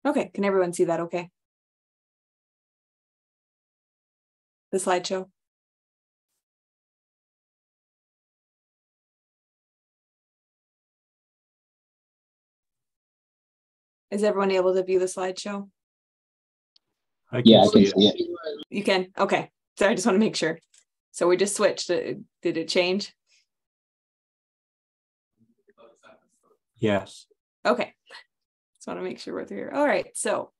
Okay, can everyone see that okay? The slideshow? Is everyone able to view the slideshow? I can see it. You can? Okay. So I just want to make sure. So we just switched. Did it change? Yes. Okay. Just want to make sure we're through here. All right. So,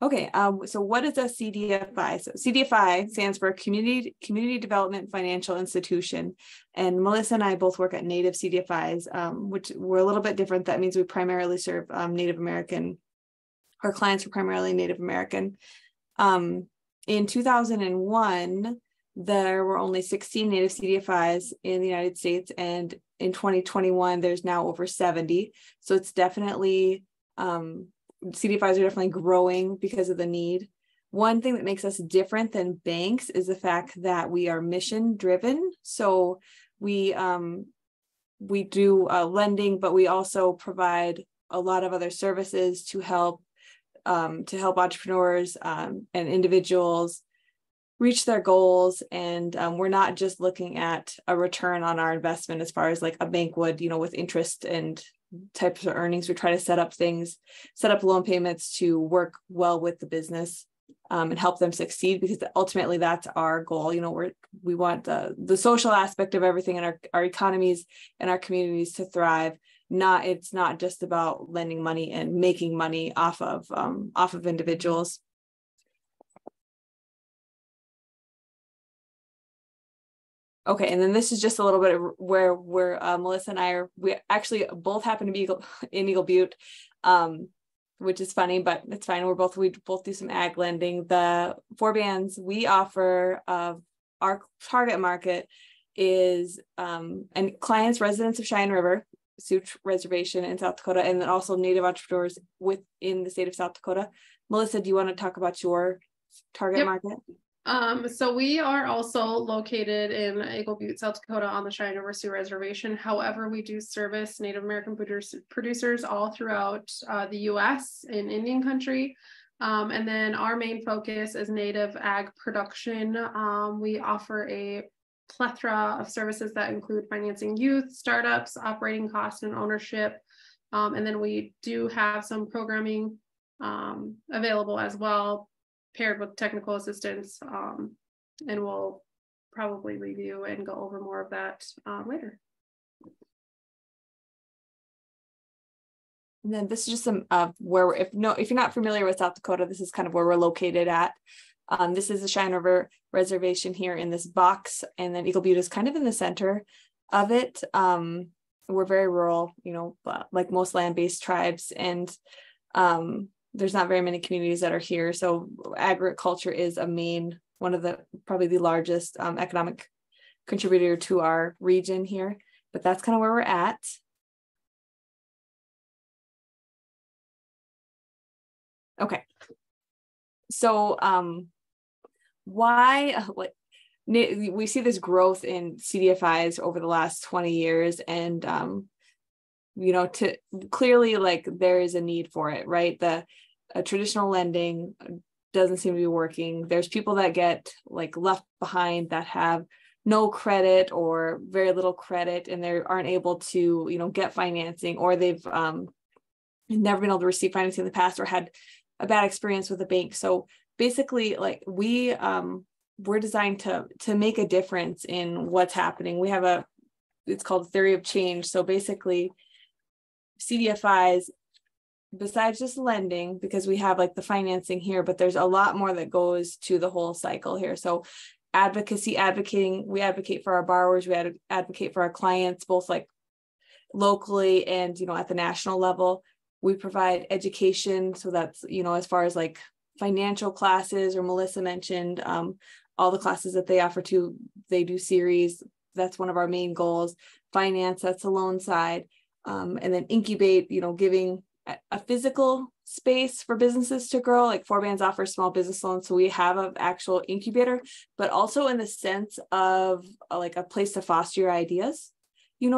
okay. So what is a CDFI? So CDFI stands for Community Development Financial Institution. And Melissa and I both work at Native CDFIs, which we're a little bit different. That means we primarily serve Native American. Our clients were primarily Native American. In 2001, there were only 16 Native CDFIs in the United States, and in 2021, there's now over 70. So it's definitely, CDFIs are definitely growing because of the need. One thing that makes us different than banks is the fact that we are mission driven. So we do lending, but we also provide a lot of other services to help entrepreneurs and individuals reach their goals. And we're not just looking at a return on our investment as far as like a bank would, with interest and types of earnings. We try to set up loan payments to work well with the business and help them succeed, because ultimately that's our goal. We want the social aspect of everything in our economies and our communities to thrive. It's not just about lending money and making money off of individuals. Okay, and then this is just a little bit of where Melissa and I we actually both happen to be in Eagle Butte, which is funny, but it's fine. We both do some ag lending. The forebands we offer of our target market is and clients, residents of Cheyenne River, Sioux Reservation in South Dakota, and then also Native entrepreneurs within the state of South Dakota. Melissa, do you want to talk about your target market? So we are also located in Eagle Butte, South Dakota on the Cheyenne River Sioux Reservation. However, we do service Native American producers all throughout the U.S. in Indian country. And then our main focus is native ag production. We offer a plethora of services that include financing youth, startups, operating costs and ownership. And then we do have some programming available as well, paired with technical assistance, and we'll probably review and go over more of that later. And then this is just some where if you're not familiar with South Dakota, this is kind of where we're located at. This is the Cheyenne River Reservation here in this box, and then Eagle Butte is kind of in the center of it. We're very rural, like most land-based tribes, and there's not very many communities that are here. So agriculture is one of the probably the largest economic contributor to our region here, but that's kind of where we're at. Okay. So we see this growth in CDFIs over the last 20 years, and to clearly, like, there is a need for it, right? The traditional lending doesn't seem to be working. There's people that get like left behind that have no credit or very little credit, and they aren't able to, get financing, or they've never been able to receive financing in the past or had a bad experience with a bank. So basically, like, we're designed to make a difference in what's happening. We have it's called theory of change. So basically, CDFIs, besides just lending, because we have like the financing here, but there's a lot more that goes to the whole cycle here. So we advocate for our borrowers, we advocate for our clients, both like locally and, at the national level. We provide education. So that's, as far as like financial classes, or Melissa mentioned, all the classes that they offer they do series. That's one of our main goals. Finance, that's the loan side. And then incubate, giving a physical space for businesses to grow. Like Forebands offers small business loans, so we have an actual incubator, but also in the sense of like a place to foster your ideas.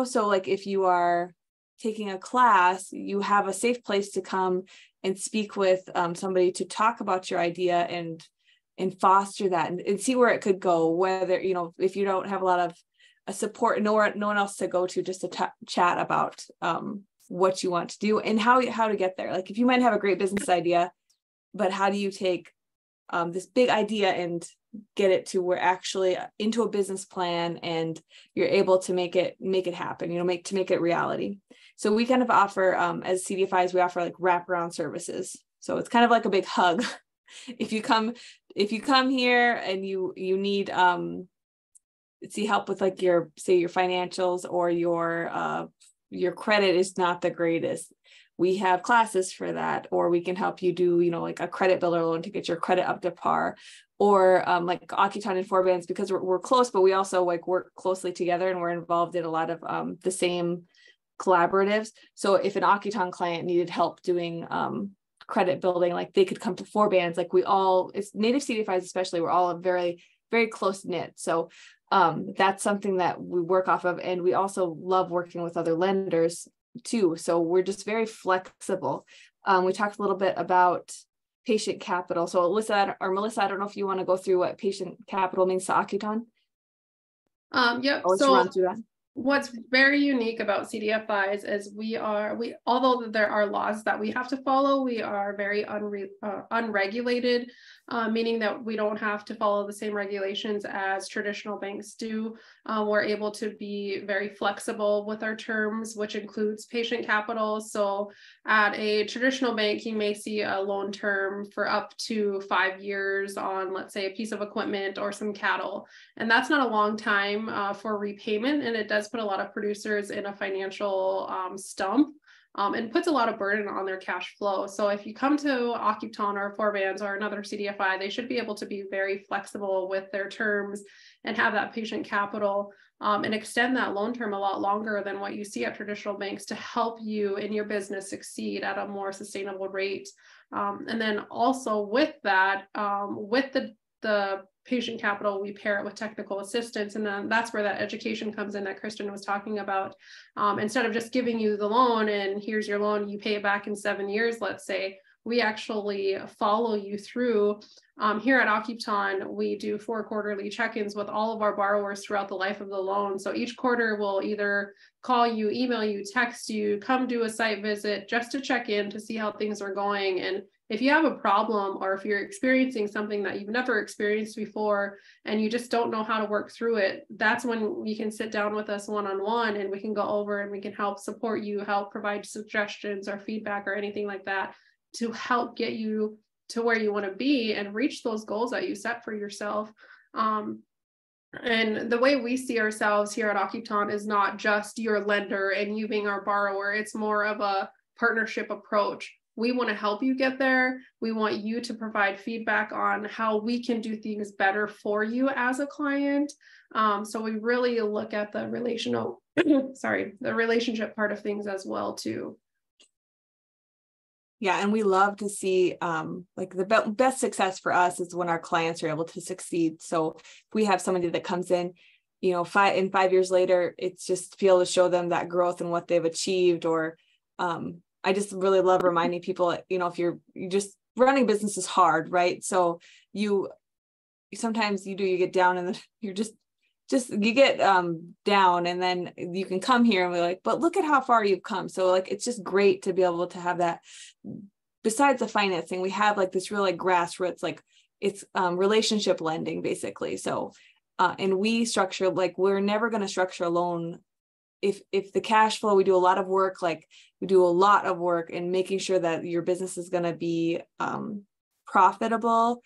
So like if you are taking a class, you have a safe place to come and speak with somebody to talk about your idea and foster that and see where it could go, whether, you know, if you don't have a lot of support, no one else to go to, just to chat about what you want to do and how to get there. Like if you might have a great business idea, but how do you take this big idea and get it to where actually into a business plan and you're able to make it happen, you know, make it reality. So we kind of offer, as CDFIs, we offer like wraparound services. So it's kind of like a big hug. If you come here and you need see help with like your financials, or your credit is not the greatest, we have classes for that, or we can help you do, you know, like a credit builder loan to get your credit up to par, or like Akiptan and Forbands, because we're close, but we also like work closely together and we're involved in a lot of the same collaboratives. So if an Akiptan client needed help doing credit building, like they could come to Forbands. Like it's native CDFIs especially, we're all very, very close knit. So that's something that we work off of. And we also love working with other lenders too. So we're just very flexible. We talked a little bit about patient capital. So Melissa, I don't know if you want to go through what patient capital means to Akiptan. Yep. So run through that. What's very unique about CDFIs is although there are laws that we have to follow, we are very unregulated, meaning that we don't have to follow the same regulations as traditional banks do. We're able to be very flexible with our terms, which includes patient capital. So at a traditional bank, you may see a loan term for up to 5 years on, let's say, a piece of equipment or some cattle. And that's not a long time for repayment. And it does put a lot of producers in a financial stump and puts a lot of burden on their cash flow. So if you come to Akiptan or Forbands or another CDFI, they should be able to be very flexible with their terms and have that patient capital and extend that loan term a lot longer than what you see at traditional banks to help you in your business succeed at a more sustainable rate. And then also with that, with the patient capital, we pair it with technical assistance. And then that's where that education comes in that Kristen was talking about. Instead of just giving you the loan and here's your loan, you pay it back in 7 years, let's say, we actually follow you through. Here at Akiptan, we do 4 quarterly check-ins with all of our borrowers throughout the life of the loan. So each quarter we'll either call you, email you, text you, come do a site visit just to check in to see how things are going. And if you have a problem or if you're experiencing something that you've never experienced before and you just don't know how to work through it, that's when you can sit down with us one-on-one and we can go over and we can help support you, help provide suggestions or feedback or anything like that to help get you to where you want to be and reach those goals that you set for yourself. And the way we see ourselves here at Akiptan is not just your lender and you being our borrower. It's more of a partnership approach. We want to help you get there. We want you to provide feedback on how we can do things better for you as a client. So we really look at the relationship part of things as well too. Yeah, and we love to see like the best success for us is when our clients are able to succeed. So if we have somebody that comes in, you know, 5 years later, it's just to be able to show them that growth and what they've achieved. Or I just really love reminding people, you know, if you just running business is hard, right? So sometimes you get down and you're just you get down, and then you can come here and we're like, but look at how far you've come. So like, it's just great to be able to have that. Besides the financing, we have like this real like grassroots, like it's relationship lending basically. So and we structure, like, we're never going to structure a loan if the cash flow, we do a lot of work in making sure that your business is going to be profitable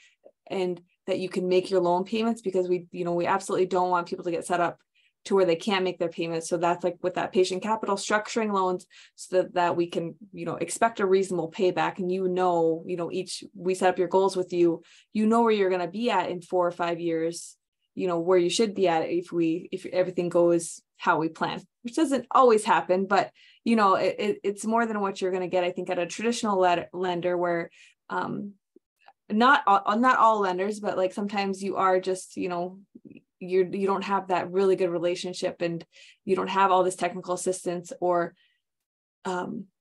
and that you can make your loan payments, because we absolutely don't want people to get set up to where they can't make their payments. So that's like with that patient capital, structuring loans so that we can, expect a reasonable payback. And we set up your goals with you, where you're going to be at in 4 or 5 years, where you should be at if everything goes how we plan, which doesn't always happen, but it's more than what you're going to get, I think, at a traditional lender where, not all lenders, but like sometimes you are just, you don't have that really good relationship and you don't have all this technical assistance, or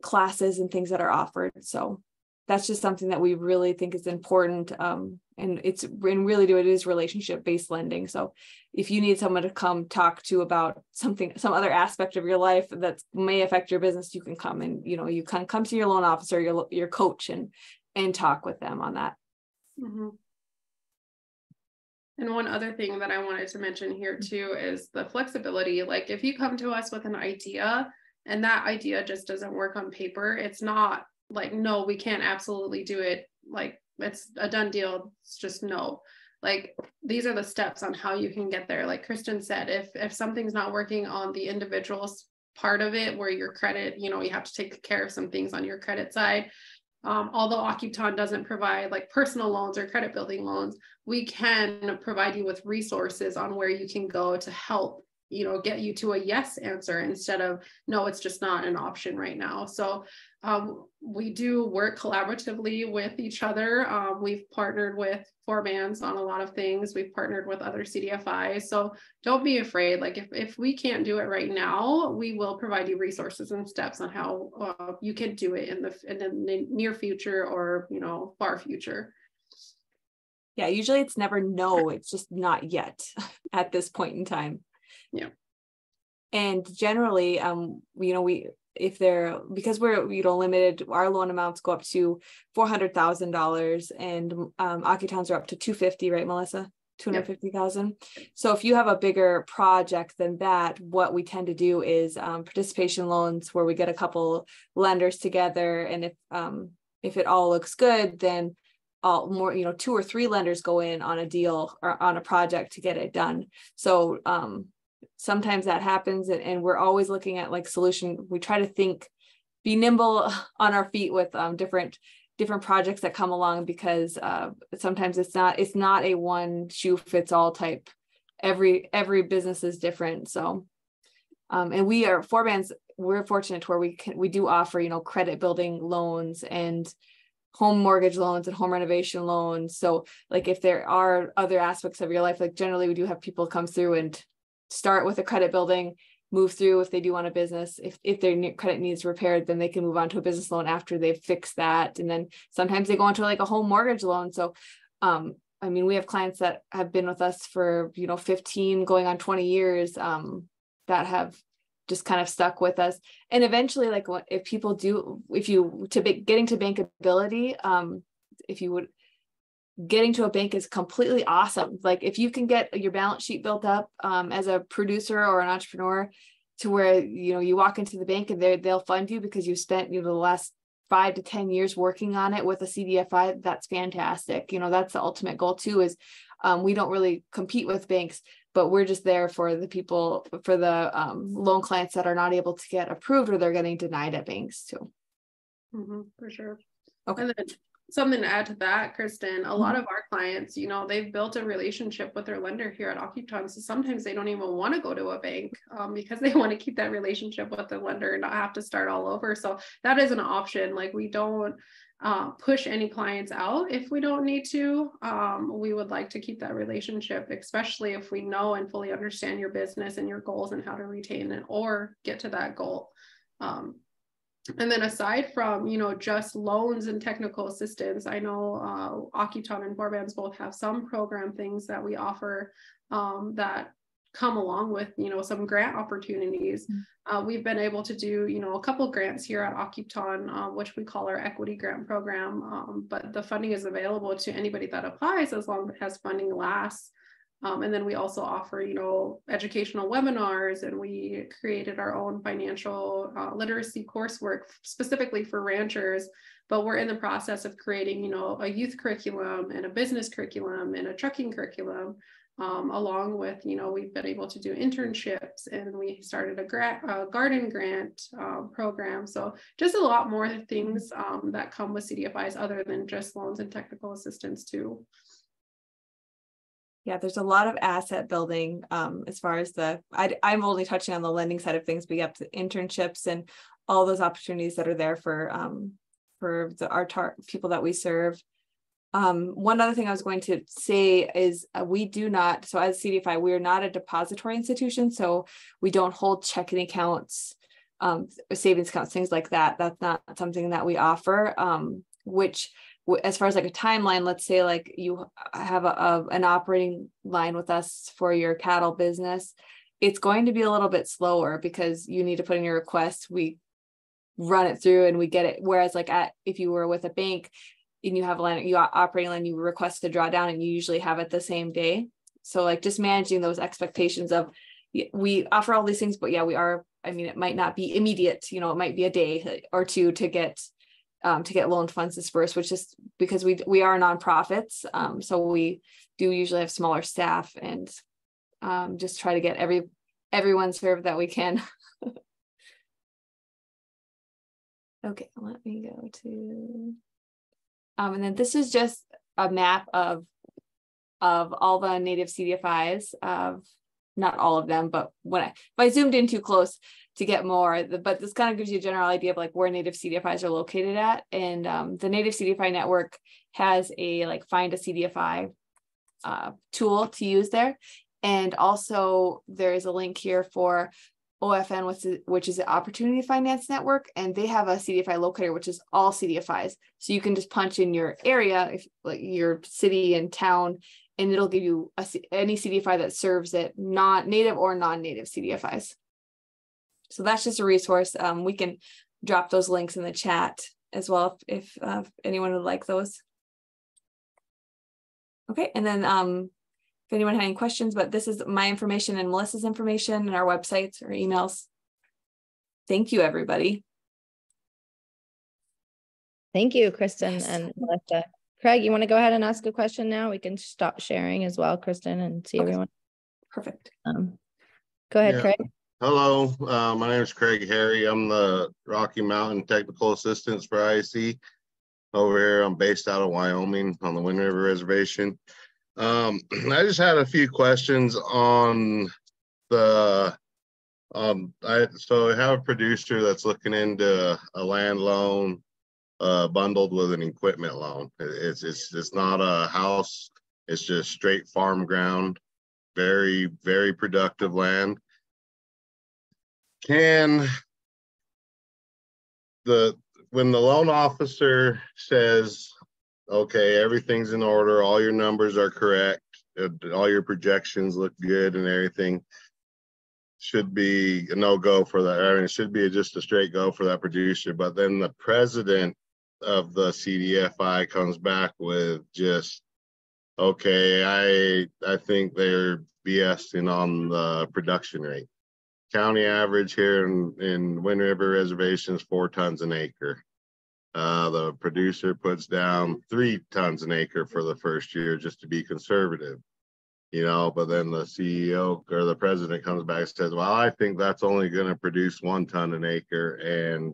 classes and things that are offered. So that's just something that we really think is important. And it is relationship-based lending. So if you need someone to come talk to about some other aspect of your life that may affect your business, you can come and, you can come to your loan officer, your coach, and talk with them on that. Mm-hmm. And one other thing that I wanted to mention here too is the flexibility. Like if you come to us with an idea and that idea just doesn't work on paper, it's not like, no, we can't absolutely do it. Like it's a done deal. It's just no. Like these are the steps on how you can get there. Like Kristen said, if something's not working on the individual's part of it, where your credit, you have to take care of some things on your credit side. Although Akiptan doesn't provide like personal loans or credit building loans, we can provide you with resources on where you can go to help, get you to a yes answer instead of, no, it's just not an option right now. So we do work collaboratively with each other. We've partnered with Forbands on a lot of things. We've partnered with other CDFIs. So don't be afraid. Like if we can't do it right now, we will provide you resources and steps on how you can do it in the near future or, far future. Yeah, usually it's never no, it's just not yet at this point in time. Yeah. And generally, because we're limited, our loan amounts go up to $400,000, and Akiptans are up to $250,000, right, Melissa? $250,000. Yep. So if you have a bigger project than that, what we tend to do is participation loans, where we get a couple lenders together, and if it all looks good, then more 2 or 3 lenders go in on a deal or on a project to get it done. So sometimes that happens, and we're always looking at like solution. We try to be nimble on our feet with different projects that come along, because sometimes it's not a one shoe fits all type. Every business is different. So and we are Forbands, we're fortunate where we do offer credit building loans and home mortgage loans and home renovation loans. So like if there are other aspects of your life, like generally we do have people come through and start with a credit building, move through if they do want a business. If their credit needs repaired, then they can move on to a business loan after they've fixed that. And then sometimes they go into like a home mortgage loan. So we have clients that have been with us for 15 going on 20 years that have just kind of stuck with us. And eventually, like getting to bankability, getting to a bank is completely awesome. Like if you can get your balance sheet built up as a producer or an entrepreneur to where, you walk into the bank and they'll fund you because you spent, the last 5 to 10 years working on it with a CDFI, that's fantastic. That's the ultimate goal too, is we don't really compete with banks, but we're just there for the people, for the loan clients that are not able to get approved or they're getting denied at banks too. Mm-hmm, for sure. Okay. And then something to add to that, Kristen, a lot of our clients, they've built a relationship with their lender here at Akiptan. So sometimes they don't even want to go to a bank because they want to keep that relationship with the lender and not have to start all over. So that is an option. Like we don't push any clients out if we don't need to. We would like to keep that relationship, especially if we know and fully understand your business and your goals and how to retain it or get to that goal. And then aside from, just loans and technical assistance, I know Akiptan and Forbands both have some program things that we offer that come along with, some grant opportunities. We've been able to do, a couple grants here at Akiptan, which we call our equity grant program. But the funding is available to anybody that applies as long as it has funding lasts. And then we also offer, educational webinars, and we created our own financial literacy coursework specifically for ranchers. But we're in the process of creating, a youth curriculum and a business curriculum and a trucking curriculum, along with, we've been able to do internships, and we started a garden grant program. So just a lot more things that come with CDFIs other than just loans and technical assistance too. Yeah, there's a lot of asset building as far as I'm only touching on the lending side of things, but you have the internships and all those opportunities that are there for our people that we serve. One other thing I was going to say is we do not, so as CDFI, we are not a depository institution, so we don't hold checking accounts savings accounts, things like that. That's not something that we offer, which as far as like a timeline, let's say like you have an operating line with us for your cattle business, it's going to be a little bit slower because you need to put in your request. We run it through and we get it. Whereas like if you were with a bank and you have a line, you operating line, you request to draw down and you usually have it the same day. So like just managing those expectations of, we offer all these things, but yeah, we are, I mean, it might not be immediate, you know, it might be a day or two to get loan funds dispersed, which is because we are nonprofits. So we do usually have smaller staff and just try to get everyone served that we can. Okay, let me go to, and then this is just a map of all the native CDFIs, not all of them, but if I zoomed in too close to get more, but this kind of gives you a general idea of like where native CDFIs are located at. And the Native CDFI Network has a like find a CDFI tool to use there. And also there is a link here for OFN, which is the Opportunity Finance Network, and they have a CDFI locator, which is all CDFIs. So you can just punch in your area, if like your city and town, and it'll give you any CDFI that serves it, native or non-native CDFIs. So that's just a resource. We can drop those links in the chat as well if anyone would like those. Okay, and then if anyone had any questions, but this is my information and Melissa's information and our websites or emails. Thank you, everybody. Thank you, Kristen and Melissa. Craig, you want to go ahead and ask a question now? We can stop sharing as well, Kristen, and see everyone. Perfect. Go ahead, Craig. Hello, my name is Craig Harry. I'm the Rocky Mountain Technical Assistance for IC over here. I'm based out of Wyoming on the Wind River Reservation. I just had a few questions on the, so I have a producer that's looking into a land loan bundled with an equipment loan. It's not a house, it's just straight farm ground, very, very productive land. When the loan officer says, okay, everything's in order, all your numbers are correct, all your projections look good and everything, should be a no-go for that. I mean, it should be just a straight go for that producer. But then the president of the CDFI comes back with just, okay, I think they're BSing on the production rate. County average here in Wind River Reservation is 4 tons an acre. The producer puts down 3 tons an acre for the first year just to be conservative, you know, but then the CEO or the president comes back and says, well, I think that's only going to produce 1 ton an acre, and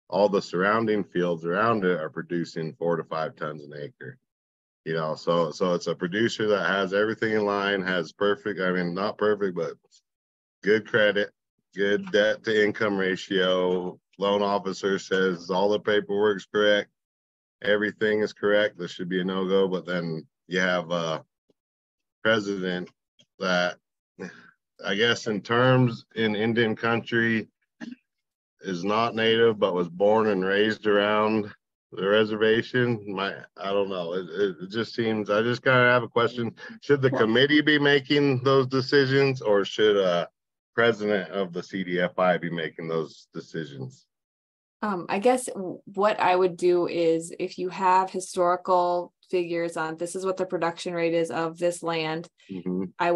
all the surrounding fields around it are producing 4 to 5 tons an acre. You know, so it's a producer that has everything in line, has perfect, I mean, not perfect, but good credit, good debt to income ratio. Loan officer says all the paperwork's correct, everything is correct, this should be a no-go. But then you have a president that, I guess in terms in Indian country, is not native but was born and raised around the reservation. I don't know, it just seems, I just kind of have a question. Should the committee be making those decisions, or should a president of the CDFI be making those decisions? I guess what I would do is, if you have historical figures on this is what the production rate is of this land, I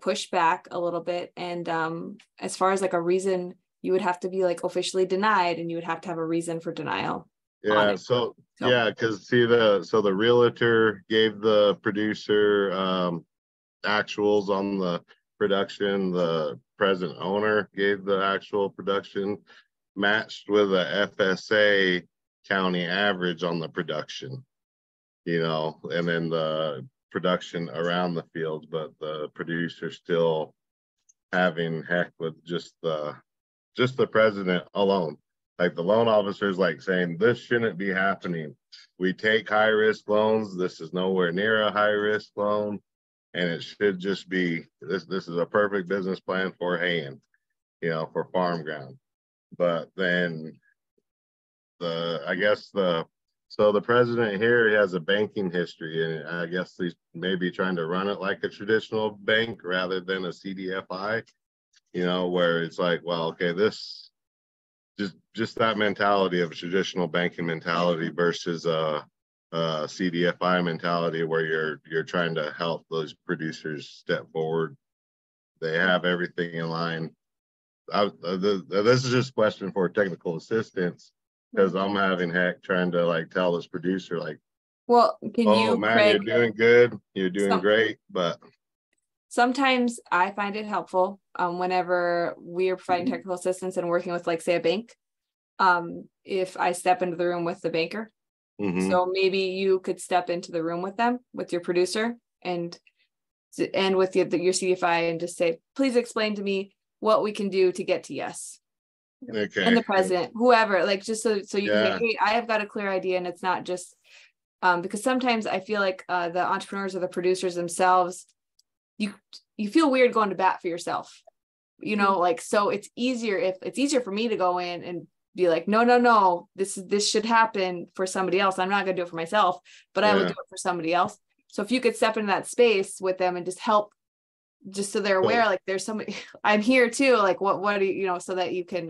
push back a little bit. And as far as like a reason, you would have to be like officially denied, and you would have to have a reason for denial. Yeah, so yeah, because see, the realtor gave the producer actuals on the production, the present owner gave the actual production, matched with a FSA county average on the production, you know, and then the production around the fields, but the producer still having heck with just the president alone. Like the loan officers like saying, this shouldn't be happening. We take high risk loans. This is nowhere near a high risk loan. And it should just be, this is a perfect business plan for haying, you know, for farm ground. but then so the president here, he has a banking history, and I guess he's maybe trying to run it like a traditional bank rather than a CDFI, where it's like, well, okay, this just that mentality of a traditional banking mentality versus a CDFI mentality where you're trying to help those producers step forward. They have everything in line. This is just a question for technical assistance, because I'm having heck trying to like tell this producer like, well, Craig, you're doing good, you're doing great, but sometimes I find it helpful whenever we are providing technical assistance and working with, like, say, a bank, if I step into the room with the banker. So maybe you could step into the room with them, with your producer and with your CDFI, and just say, please explain to me what we can do to get to yes. Okay. And the president, whoever, like, just so you can say, hey, I have got a clear idea, and it's not just because sometimes I feel like the entrepreneurs or the producers themselves, you feel weird going to bat for yourself, like, so it's easier for me to go in and be like, no, this should happen for somebody else. I'm not going to do it for myself, but I will do it for somebody else. So if you could step into that space with them and just help, just so they're aware, like, there's somebody, I'm here too, like, what do you, so that you can,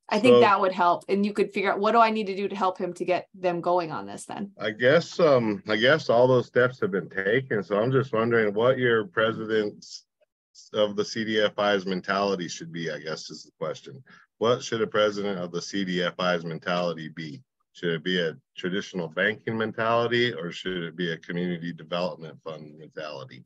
I think that would help. And you could figure out, what do I need to do to help him to get them going on this then? I guess all those steps have been taken. So I'm just wondering what your president's of the CDFI's mentality should be, I guess is the question. What should a president of the CDFI's mentality be? Should it be a traditional banking mentality, or should it be a community development fund mentality?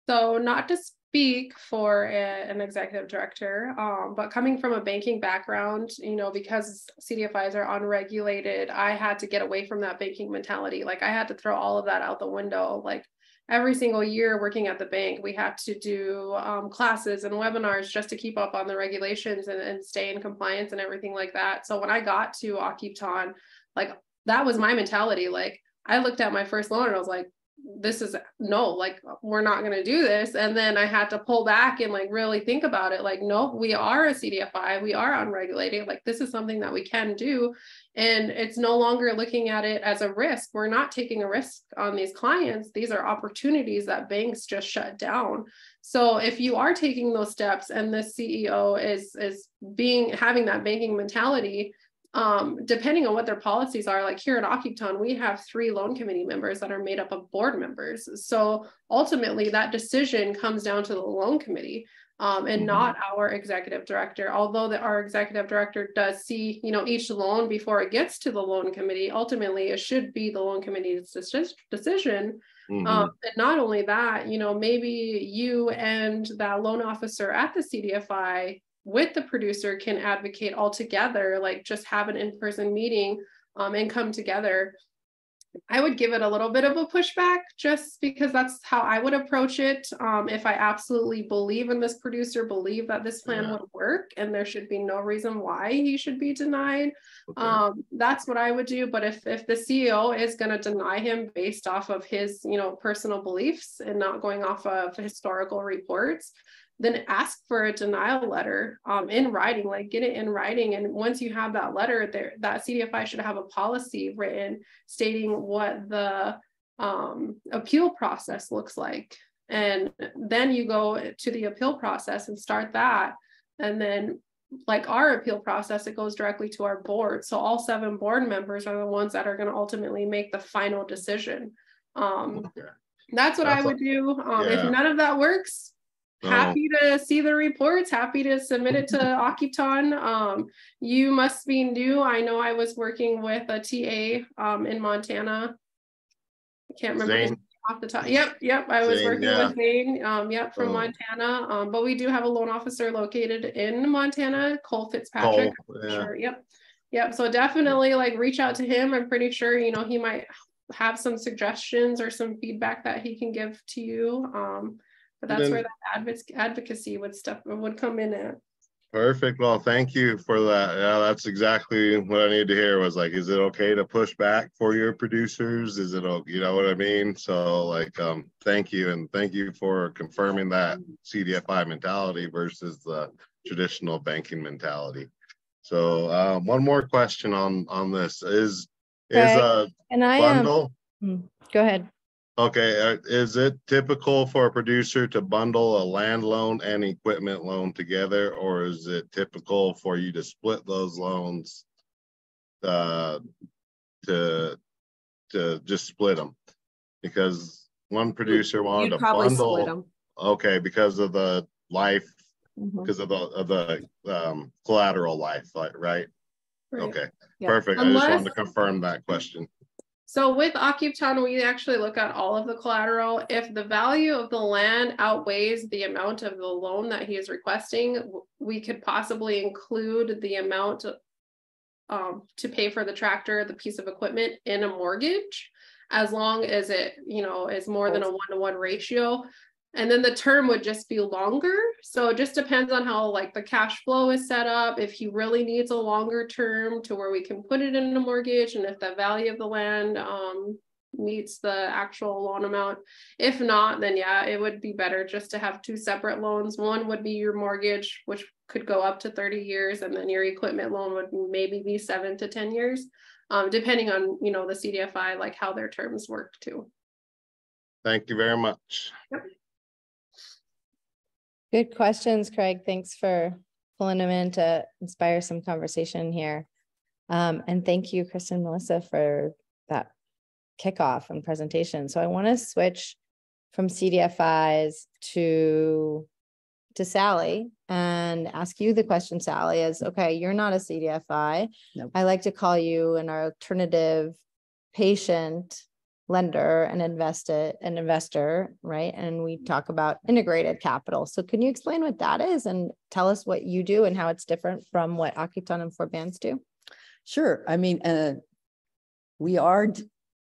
So not to speak for an executive director, but coming from a banking background, because CDFIs are unregulated, I had to get away from that banking mentality. Like, I had to throw all of that out the window. Like, every single year working at the bank, we had to do classes and webinars just to keep up on the regulations and stay in compliance and everything like that. So when I got to Akiptan, like, that was my mentality. Like, I looked at my first loan and I was like, we're not going to do this. And then I had to pull back and like really think about it. Like, no, we are a CDFI, we are unregulated. Like, this is something that we can do. And it's no longer looking at it as a risk. We're not taking a risk on these clients. These are opportunities that banks just shut down. So if you are taking those steps, and the CEO is having that banking mentality, depending on what their policies are, like here at Akiptan, we have 3 loan committee members that are made up of board members. So ultimately that decision comes down to the loan committee, and not our executive director. Although our executive director does see, each loan before it gets to the loan committee, ultimately it should be the loan committee's decision. And not only that, maybe you and that loan officer at the CDFI with the producer can advocate all together, like just have an in-person meeting and come together. I would give it a little bit of a pushback, just because that's how I would approach it. If I absolutely believe in this producer, believe that this plan would work and there should be no reason why he should be denied, that's what I would do. But if the CEO is going to deny him based off of his, personal beliefs and not going off of historical reports, then ask for a denial letter in writing, like get it in writing. And once you have that letter there, that CDFI should have a policy written stating what the appeal process looks like. And then you go to the appeal process and start that. And then like our appeal process, it goes directly to our board. So all 7 board members are the ones that are going to ultimately make the final decision. That's what I would do. If none of that works, happy to see the reports, happy to submit it to Akiptan. You must be new. I know I was working with a TA in Montana. I can't remember his name off the top. Yep. I was working with Zane, from Montana. But we do have a loan officer located in Montana, Cole Fitzpatrick. Sure. Yep. So definitely like reach out to him. I'm pretty sure, he might have some suggestions or some feedback that he can give to you. But that's where that advocacy would come in at. Perfect. Well, thank you for that. Yeah, that's exactly what I needed to hear, was like, is it okay to push back for your producers? Is it, you know what I mean? So like, thank you. And thank you for confirming that CDFI mentality versus the traditional banking mentality. So one more question on this is a bundle. Go ahead. Okay, is it typical for a producer to bundle a land loan and equipment loan together, or is it typical for you to split those loans to just split them? Because one producer wanted to bundle. Split them. Okay, because of the life, because of the collateral life, right? Okay, yeah. Perfect. I just wanted to confirm that question. So with Akiptan, we actually look at all of the collateral. If the value of the land outweighs the amount of the loan that he is requesting, we could possibly include the amount to pay for the tractor, the piece of equipment in a mortgage, as long as it, is more than a 1-to-1 ratio. And then the term would just be longer. So it just depends on how the cash flow is set up. If he really needs a longer term to where we can put it in a mortgage, and if the value of the land meets the actual loan amount. If not, then yeah, it would be better just to have 2 separate loans. One would be your mortgage, which could go up to 30 years. And then your equipment loan would maybe be 7 to 10 years, depending on, the CDFI, how their terms work too. Thank you very much. Yep. Good questions, Craig. Thanks for pulling them in to inspire some conversation here. And thank you, Kristen and Melissa, for that kickoff and presentation. So I want to switch from CDFIs to Sally and ask you the question, Sally, is, okay, you're not a CDFI. Nope. I like to call you an alternative patient lender and investor, right? And we talk about integrated capital. So can you explain what that is and tell us what you do and how it's different from what Akiptan and Forbands do? Sure. I mean, we are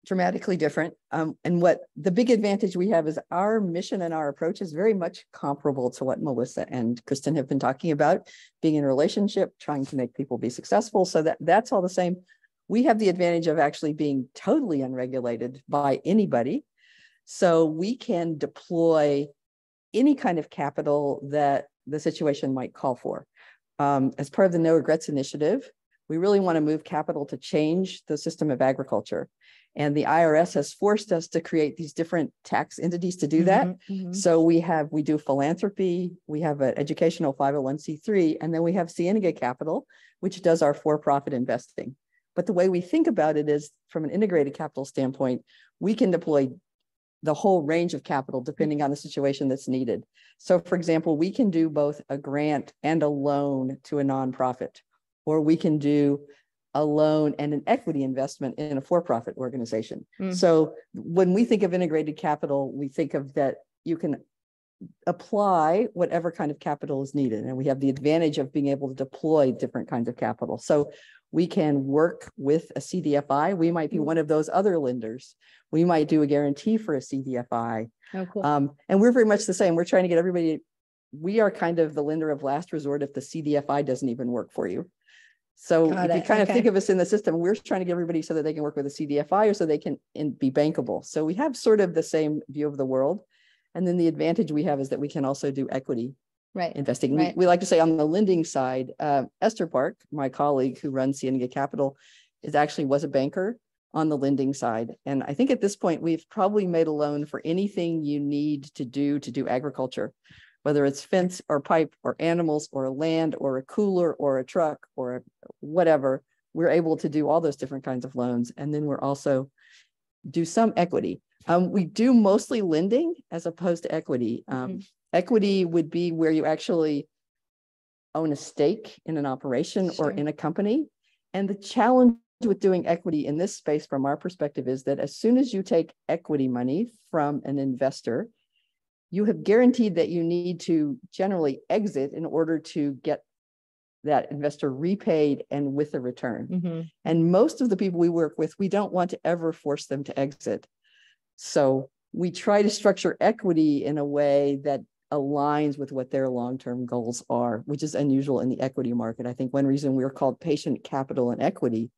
dramatically different. And what the big advantage we have is our mission and our approach is very much comparable to what Melissa and Kristen have been talking about, being in a relationship, trying to make people be successful. So that's all the same. We have the advantage of actually being totally unregulated by anybody. So we can deploy any kind of capital that the situation might call for. As part of the No Regrets initiative, we really want to move capital to change the system of agriculture. And the IRS has forced us to create these different tax entities to do that. So we do philanthropy, we have an educational 501c3, and then we have Cienega Capital, which does our for-profit investing. But the way we think about it is, from an integrated capital standpoint, we can deploy the whole range of capital depending on the situation that's needed. So for example, we can do both a grant and a loan to a nonprofit, or we can do a loan and an equity investment in a for-profit organization. So when we think of integrated capital, we think of that you can apply whatever kind of capital is needed. And we have the advantage of being able to deploy different kinds of capital. So we can work with a CDFI. We might be one of those other lenders. We might do a guarantee for a CDFI. Oh, cool. And we're very much the same. We're trying to get everybody, we are kind of the lender of last resort if the CDFI doesn't even work for you. So if you kind of think of us in the system, we're trying to get everybody so that they can work with a CDFI or so they can be bankable. So we have sort of the same view of the world. And then the advantage we have is that we can also do equity investing. Right. We like to say on the lending side, Esther Park, my colleague who runs Cienega Capital, was a banker on the lending side. And I think at this point, we've probably made a loan for anything you need to do agriculture, whether it's fence or pipe or animals or land or a cooler or a truck or whatever. We're able to do all those different kinds of loans. And then we're also do some equity. We do mostly lending as opposed to equity. Equity would be where you actually own a stake in an operation or in a company. And the challenge with doing equity in this space from our perspective is that as soon as you take equity money from an investor, you have guaranteed that you need to generally exit in order to get that investor repaid and with a return. And most of the people we work with, we don't want to ever force them to exit. So we try to structure equity in a way that aligns with what their long-term goals are, which is unusual in the equity market. I think one reason we're called patient capital and equity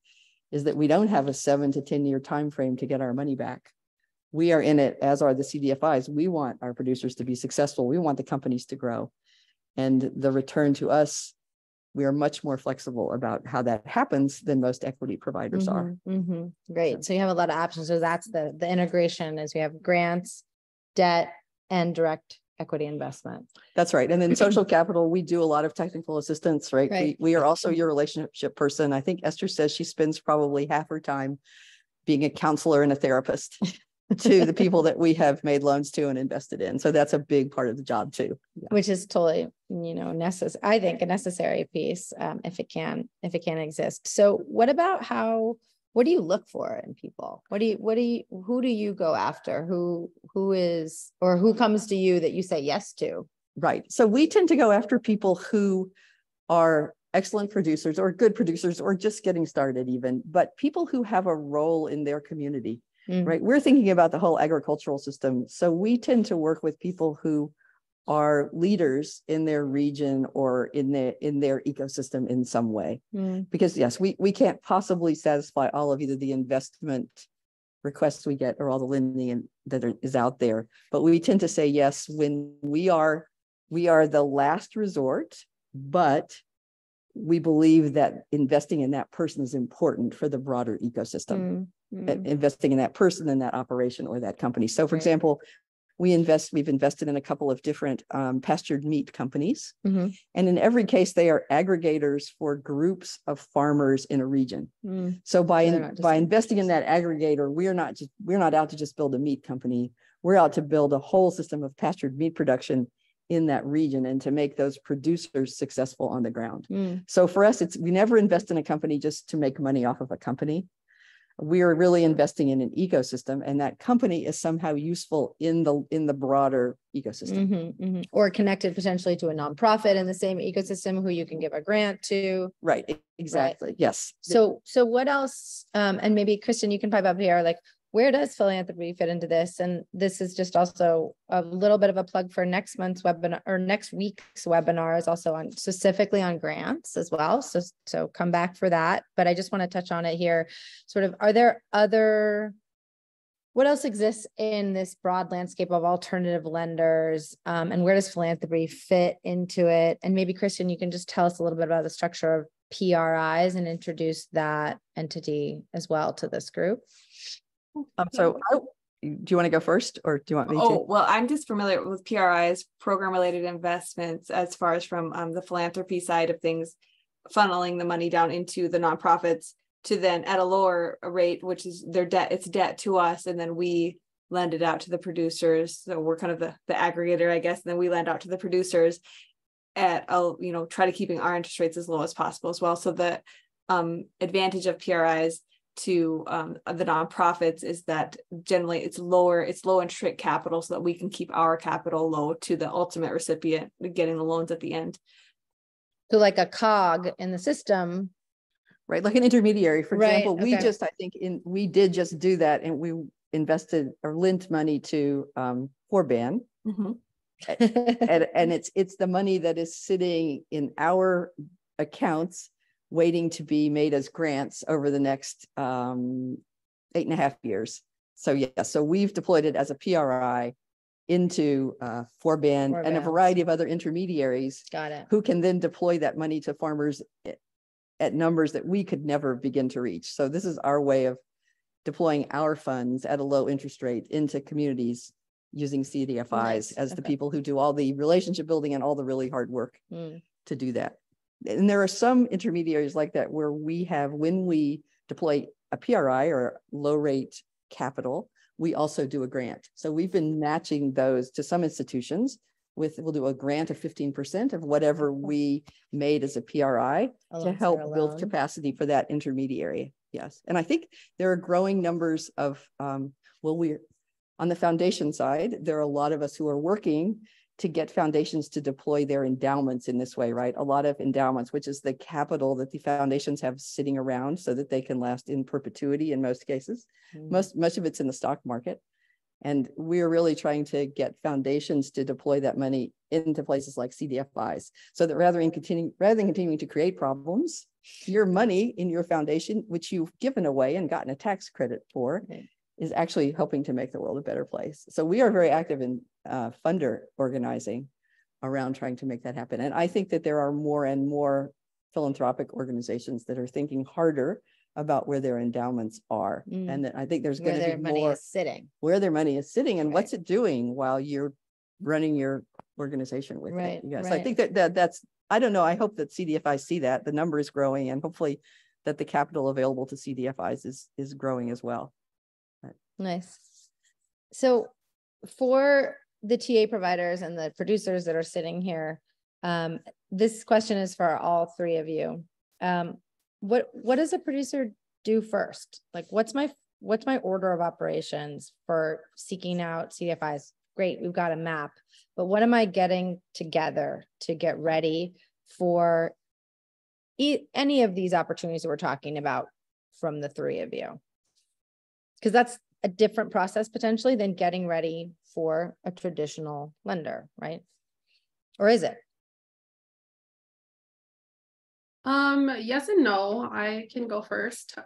is that we don't have a 7 to 10 year time frame to get our money back. We are in it, as are the CDFIs. We want our producers to be successful. We want the companies to grow. And the return to us, we are much more flexible about how that happens than most equity providers are. Great. So you have a lot of options. So that's the integration is we have grants, debt, and direct equity investment. That's right. And then social capital, we do a lot of technical assistance, right? Right. We are also your relationship person. I think Esther says she spends probably half her time being a counselor and a therapist to the people that we have made loans to and invested in. So that's a big part of the job too. Yeah. Which is totally, necessary. I think a necessary piece if it can exist. So what do you look for in people? Who do you go after? Who comes to you that you say yes to? Right. So we tend to go after people who are excellent producers or good producers or just getting started even, but people who have a role in their community, right? We're thinking about the whole agricultural system. So we tend to work with people who are leaders in their region or in their ecosystem in some way. Because yes, we can't possibly satisfy all of either the investment requests we get or all the lending that is out there. But we tend to say yes when we are the last resort, but we believe that investing in that person is important for the broader ecosystem. Investing in that person and that operation or that company. So for example, we've invested in a couple of different pastured meat companies. And in every case, they are aggregators for groups of farmers in a region. So by investing in that aggregator, we're not out to just build a meat company. We're out to build a whole system of pastured meat production in that region and to make those producers successful on the ground. So for us, we never invest in a company just to make money off of a company. We are really investing in an ecosystem, and that company is somehow useful in the broader ecosystem. Or connected potentially to a nonprofit in the same ecosystem who you can give a grant to. Right. Exactly. Right. Yes. So what else? And maybe Kristen, you can pipe up here. Like, where does philanthropy fit into this? And this is just also a little bit of a plug for next month's webinar, or next week's webinar is also specifically on grants as well. So come back for that. But I just want to touch on it here. Sort of, what else exists in this broad landscape of alternative lenders? And where does philanthropy fit into it? And maybe Kristen, you can just tell us a little bit about the structure of PRIs and introduce that entity as well to this group. Do you want to go first, or do you want me to? Well, I'm just familiar with PRIs, program-related investments, as far as from the philanthropy side of things, funneling the money down into the nonprofits to then at a lower rate, which is their debt. It's debt to us, and then we lend it out to the producers. So we're kind of the aggregator, I guess. And then we lend out to the producers at try to keeping our interest rates as low as possible as well. So the advantage of PRIs to the nonprofits is that generally it's low interest rate capital, so that we can keep our capital low to the ultimate recipient getting the loans at the end. So like a cog in the system, right? Like an intermediary, for example. We did just do that, and we invested or lent money to Forban. And it's the money that is sitting in our accounts waiting to be made as grants over the next 8.5 years. So we've deployed it as a PRI into Forban and a variety of other intermediaries. Got it. Who can then deploy that money to farmers at numbers that we could never begin to reach. So this is our way of deploying our funds at a low interest rate into communities using CDFIs as the people who do all the relationship building and all the really hard work to do that. And there are some intermediaries like that where when we deploy a PRI or low rate capital, we also do a grant. So we've been matching those to some institutions we'll do a grant of 15% of whatever we made as a PRI to help build capacity for that intermediary. Yes. And I think there are growing numbers of, we're on the foundation side, there are a lot of us who are working to get foundations to deploy their endowments in this way, right? A lot of endowments, which is the capital that the foundations have sitting around so that they can last in perpetuity in most cases. Much of it's in the stock market. And we're really trying to get foundations to deploy that money into places like CDFIs, so that rather than continuing to create problems, your money in your foundation, which you've given away and gotten a tax credit for, is actually helping to make the world a better place. So we are very active in funder organizing around trying to make that happen. And I think that there are more and more philanthropic organizations that are thinking harder about where their endowments are. And that I think there's going to be more where their money is sitting and what's it doing while you're running your organization with it. Yes, I think that's, I don't know. I hope that CDFIs see that the number is growing, and hopefully that the capital available to CDFIs is growing as well. Nice. So for the TA providers and the producers that are sitting here, this question is for all three of you. What does a producer do first? Like, what's my order of operations for seeking out CDFIs? Great, we've got a map, but what am I getting together to get ready for any of these opportunities that we're talking about from the three of you? Because that's a different process potentially than getting ready for a traditional lender, right? Or is it? Yes and no. I can go first.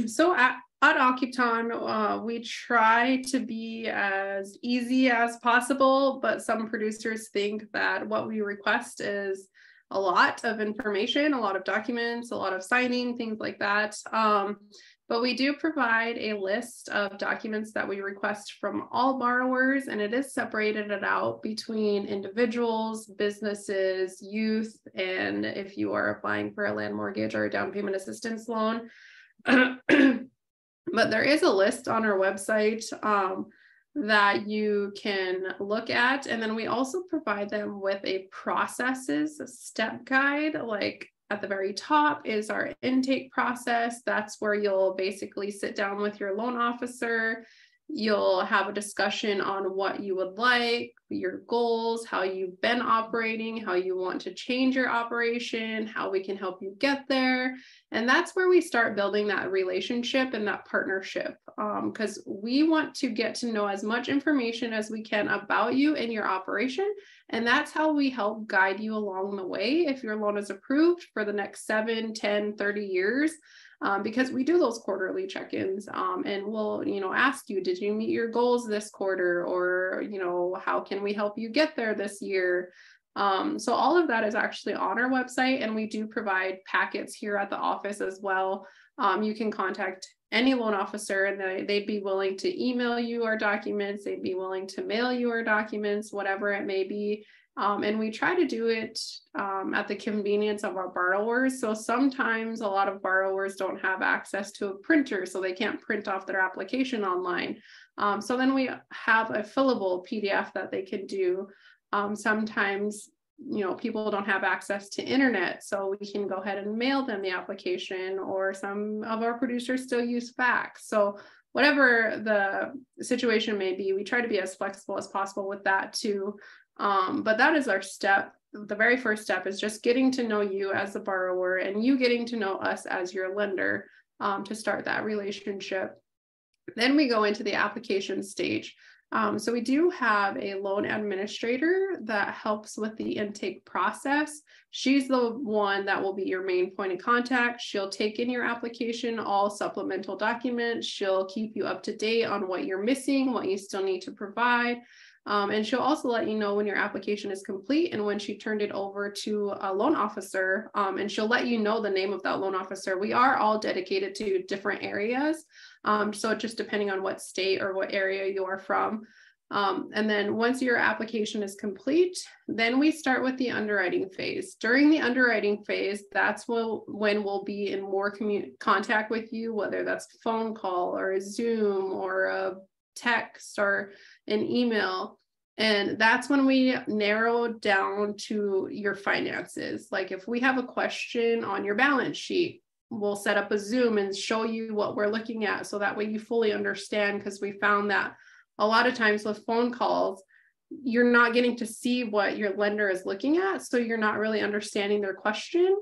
So at Akiptan, we try to be as easy as possible, but some producers think that what we request is a lot of information, a lot of documents, a lot of signing, things like that. But we do provide a list of documents that we request from all borrowers, and it is separated out between individuals, businesses, youth, and if you are applying for a land mortgage or a down payment assistance loan. But there is a list on our website that you can look at. And then we also provide them with a processes step guide. Like at the very top is our intake process. That's where you'll basically sit down with your loan officer. You'll have a discussion on what you would like, your goals, how you've been operating, how you want to change your operation, how we can help you get there. And that's where we start building that relationship and that partnership, because we want to get to know as much information as we can about you and your operation. And that's how we help guide you along the way if your loan is approved for the next 7, 10, 30 years. Because we do those quarterly check-ins, and we'll, ask you, did you meet your goals this quarter? Or, how can we help you get there this year? So all of that is actually on our website, and we do provide packets here at the office as well. You can contact any loan officer and they'd be willing to email you our documents. They'd be willing to mail you our documents, whatever it may be. And we try to do it at the convenience of our borrowers. So sometimes a lot of borrowers don't have access to a printer, so they can't print off their application online. So then we have a fillable PDF that they can do. Sometimes, people don't have access to internet, so we can go ahead and mail them the application, or some of our producers still use fax. So whatever the situation may be, we try to be as flexible as possible with that too. But that is our step. The very first step is just getting to know you as a borrower and you getting to know us as your lender, to start that relationship. Then we go into the application stage. So we do have a loan administrator that helps with the intake process. She's the one that will be your main point of contact. She'll take in your application, all supplemental documents. She'll keep you up to date on what you're missing, what you still need to provide. And she'll also let you know when your application is complete and when she turned it over to a loan officer, and she'll let you know the name of that loan officer. We are all dedicated to different areas. So just depending on what state or what area you are from. And then once your application is complete, then we start with the underwriting phase. During the underwriting phase, that's when we'll be in more contact with you, whether that's a phone call or a Zoom or a text or an email. And that's when we narrow down to your finances. Like if we have a question on your balance sheet, we'll set up a Zoom and show you what we're looking at, so that way you fully understand, because we found that a lot of times with phone calls, you're not getting to see what your lender is looking at, so you're not really understanding their question.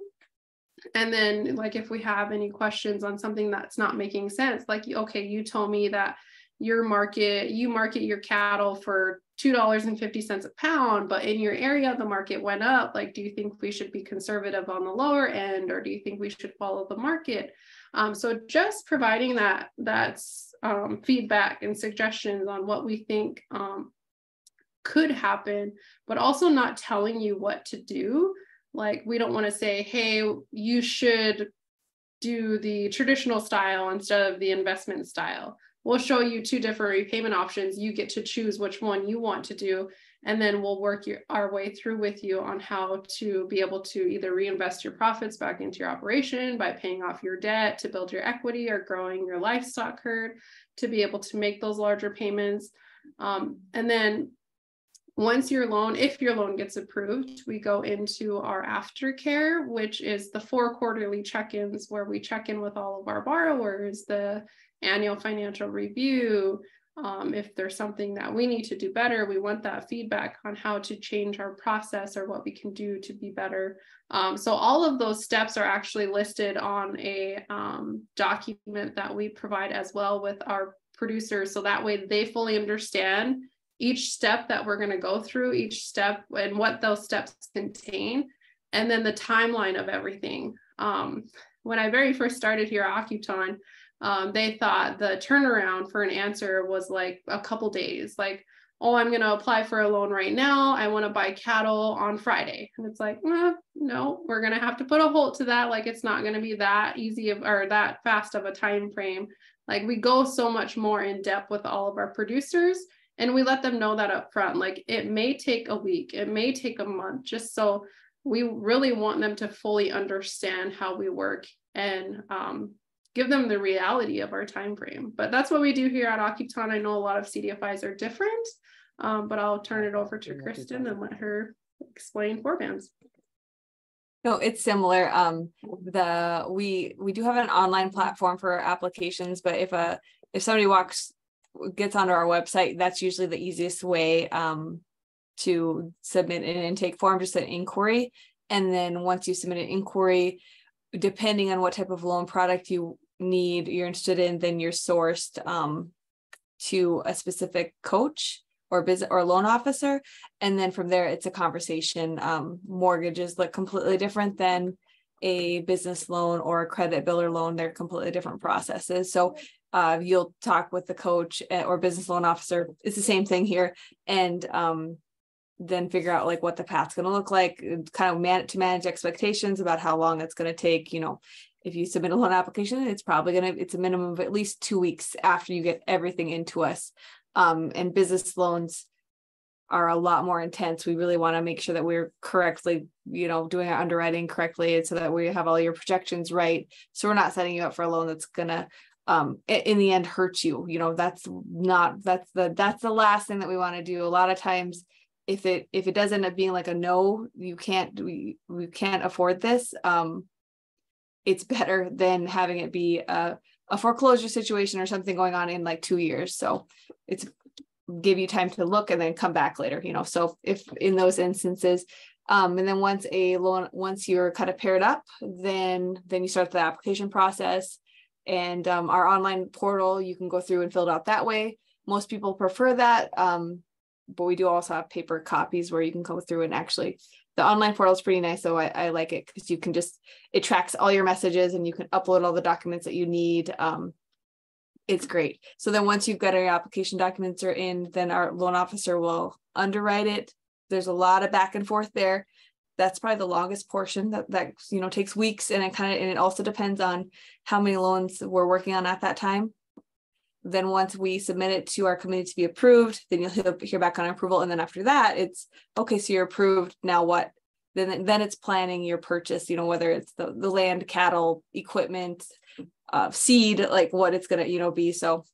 And then like if we have any questions on something that's not making sense, like, okay, you told me that you market your cattle for $2.50 a pound, but in your area the market went up. Like, do you think we should be conservative on the lower end, or do you think we should follow the market? So just providing that's feedback and suggestions on what we think could happen, but also not telling you what to do. Like, we don't want to say, hey, you should do the traditional style instead of the investment style. We'll show you 2 different repayment options. You get to choose which one you want to do. And then we'll work our way through with you on how to be able to either reinvest your profits back into your operation by paying off your debt to build your equity, or growing your livestock herd to be able to make those larger payments. And then once your loan, if your loan gets approved, we go into our aftercare, which is the 4 quarterly check-ins where we check in with all of our borrowers, the annual financial review. If there's something that we need to do better, we want that feedback on how to change our process or what we can do to be better. So all of those steps are actually listed on a document that we provide as well with our producers. So that way they fully understand each step that we're going to go through, each step and what those steps contain, and then the timeline of everything. When I very first started here at Akiptan, they thought the turnaround for an answer was like a couple days, like, oh, I'm going to apply for a loan right now. I want to buy cattle on Friday. And it's like, no, we're going to have to put a halt to that. Like, it's not going to be that easy or that fast of a time frame. Like, we go so much more in depth with all of our producers, and we let them know that up front. Like, it may take a week, it may take a month, just so we really want them to fully understand how we work and give them the reality of our time frame. But that's what we do here at Akiptan. I know a lot of CDFIs are different, but I'll turn it over to Kristen and let her explain forbearance. No, it's similar. We do have an online platform for applications, but if somebody gets onto our website, that's usually the easiest way to submit an intake form, just an inquiry. And then once you submit an inquiry, depending on what type of loan product you're interested in, then you're sourced to a specific coach or business or loan officer. And then from there, it's a conversation. Mortgages look completely different than a business loan or a credit builder loan. They're completely different processes. So you'll talk with the coach or business loan officer. It's the same thing here. And then figure out like what the path's going to look like, kind of to manage expectations about how long it's going to take. You know, if you submit a loan application, it's a minimum of at least 2 weeks after you get everything into us. And business loans are a lot more intense. We really want to make sure that we're correctly, doing our underwriting correctly, so that we have all your projections right. So we're not setting you up for a loan that's going to in the end hurt you. That's the last thing that we want to do. A lot of times, if it does end up being like a no, we can't afford this, it's better than having it be a foreclosure situation or something going on in like 2 years. So it's give you time to look and then come back later, so if in those instances, and then once you're kind of paired up, then you start the application process. And our online portal, you can go through and fill it out that way. Most people prefer that. But we do also have paper copies where you can go through, and actually the online portal is pretty nice. So I like it because you can it tracks all your messages and you can upload all the documents that you need. It's great. So then once you've got your application documents are in, then our loan officer will underwrite it. There's a lot of back and forth there. That's probably the longest portion that takes weeks. And it also depends on how many loans we're working on at that time. Then once we submit it to our committee to be approved, then you'll hear back on approval. And then after that, it's okay, so you're approved. Now what? Then it's planning your purchase, whether it's the land, cattle, equipment, seed, like what it's going to, be. So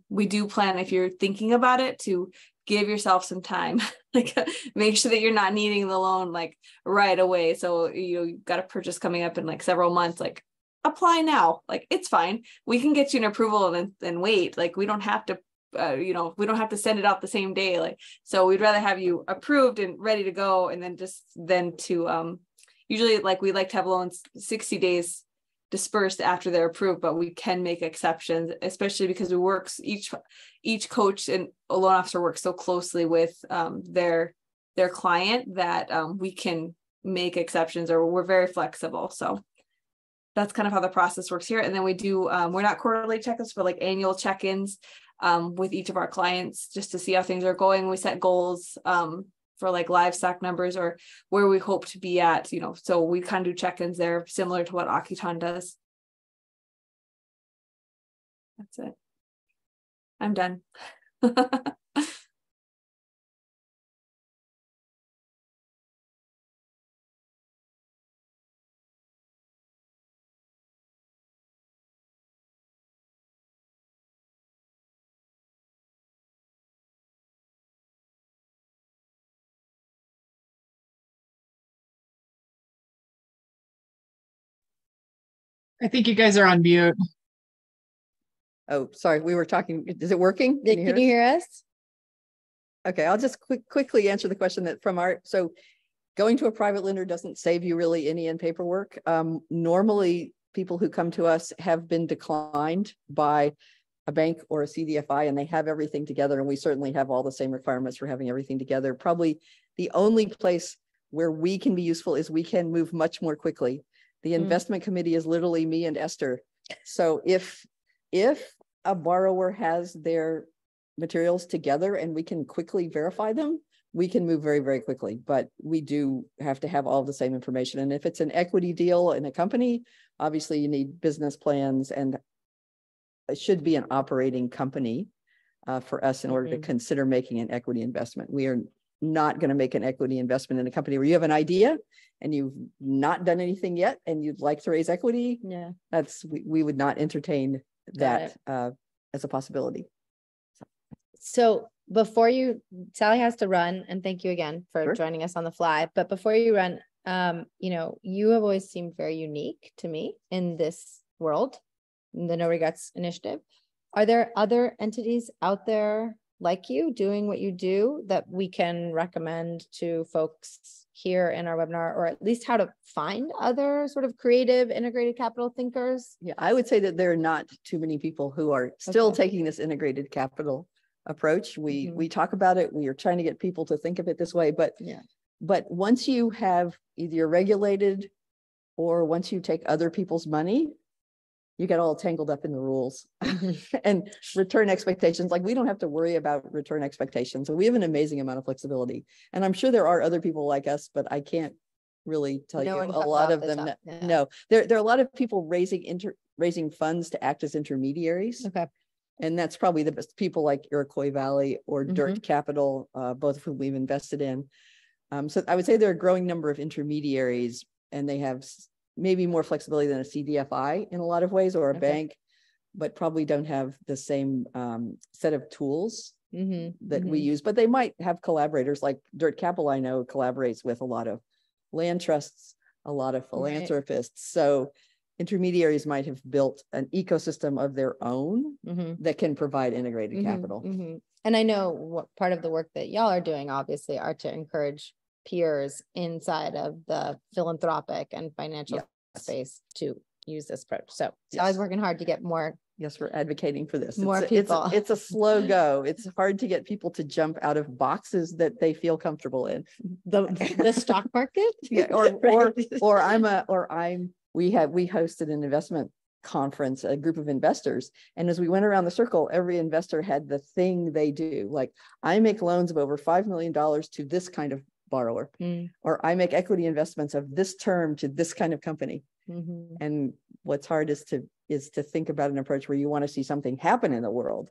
we do plan, if you're thinking about it, to give yourself some time, like make sure that you're not needing the loan like right away. So you've got a purchase coming up in like several months, like apply now, like it's fine. We can get you an approval and then wait. Like we don't have to, we don't have to send it out the same day. Like, so we'd rather have you approved and ready to go. And then usually like we like to have loans 60 days dispersed after they're approved, but we can make exceptions, especially because we work, each coach and a loan officer works so closely with their client that we can make exceptions, or we're very flexible. So that's kind of how the process works here. And then we do, we're not quarterly check-ins, but like annual check-ins. with each of our clients just to see how things are going. We set goals for like livestock numbers or where we hope to be at, you know, so we kind of do check-ins there similar to what Akiptan does. That's it. I'm done. I think you guys are on mute. Oh, sorry. We were talking. Is it working? Can you hear us? Okay. I'll just quickly answer the question that so going to a private lender doesn't save you really any in paperwork. Normally people who come to us have been declined by a bank or a CDFI and they have everything together. And we certainly have all the same requirements for having everything together. Probably the only place where we can be useful is we can move much more quickly. The investment committee is literally me and Esther. So if a borrower has their materials together and we can quickly verify them, we can move very, very quickly. But we do have to have all the same information. And if it's an equity deal in a company, obviously you need business plans, and it should be an operating company for us in order to consider making an equity investment. We are not going to make an equity investment in a company where you have an idea and you've not done anything yet and you'd like to raise equity. Yeah, we would not entertain that as a possibility. So before Sally has to run, and thank you again for joining us on the fly. But before you run, you know, you have always seemed very unique to me in this world, in the No Regrets initiative. Are there other entities out there like you doing what you do that we can recommend to folks here in our webinar, or at least how to find other sort of creative integrated capital thinkers? Yeah, I would say that there are not too many people who are still taking this integrated capital approach. We talk about it. We are trying to get people to think of it this way, but once you have either you're regulated or once you take other people's money, you get all tangled up in the rules and return expectations. Like we don't have to worry about return expectations. So we have an amazing amount of flexibility. And I'm sure there are other people like us, but I can't really tell you a lot of them. No, there are a lot of people raising funds to act as intermediaries. Okay. And that's probably the best people like Iroquois Valley or Dirt Capital, both of whom we've invested in. So I would say there are a growing number of intermediaries, and they have maybe more flexibility than a CDFI in a lot of ways, or a bank, but probably don't have the same set of tools that we use. But they might have collaborators, like Dirt Capital, I know, collaborates with a lot of land trusts, a lot of philanthropists. So intermediaries might have built an ecosystem of their own that can provide integrated capital. And I know what part of the work that y'all are doing, obviously, are to encourage peers inside of the philanthropic and financial space to use this approach. So Sally's working hard to get more. Yes, we're advocating for this. More people. It's a slow go. It's hard to get people to jump out of boxes that they feel comfortable in. The stock market? We hosted an investment conference, a group of investors. And as we went around the circle, every investor had the thing they do. Like, I make loans of over $5 million to this kind of borrower, or I make equity investments of this term to this kind of company. And what's hard is to think about an approach where you want to see something happen in the world.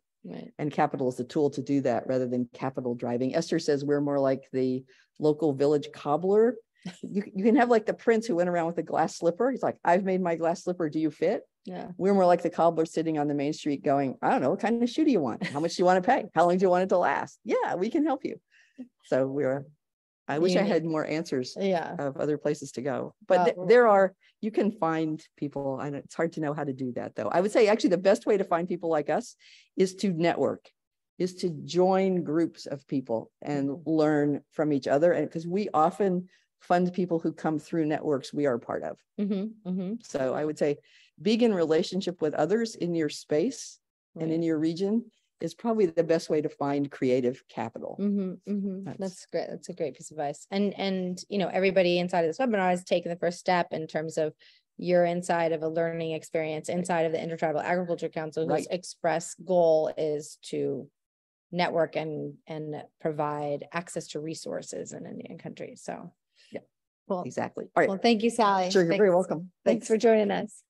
And capital is the tool to do that rather than capital driving. Esther says we're more like the local village cobbler. You can have like the prince who went around with a glass slipper. He's like, I've made my glass slipper. Do you fit? Yeah. We're more like the cobbler sitting on the main street going, I don't know, what kind of shoe do you want? How much do you want to pay? How long do you want it to last? Yeah, we can help you. So I wish I had more answers of other places to go, but you can find people, and it's hard to know how to do that though. I would say actually the best way to find people like us is to network, is to join groups of people and learn from each other. And because we often fund people who come through networks we are part of. So I would say being in relationship with others in your space and in your region is probably the best way to find creative capital. That's great. That's a great piece of advice. And you know, everybody inside of this webinar has taken the first step in terms of you're inside of a learning experience inside of the Intertribal Agriculture Council, whose express goal is to network and provide access to resources in Indian country. So yeah, well, exactly. All right. Well, thank you, Sally. Sure, you're very welcome. Thanks for joining us.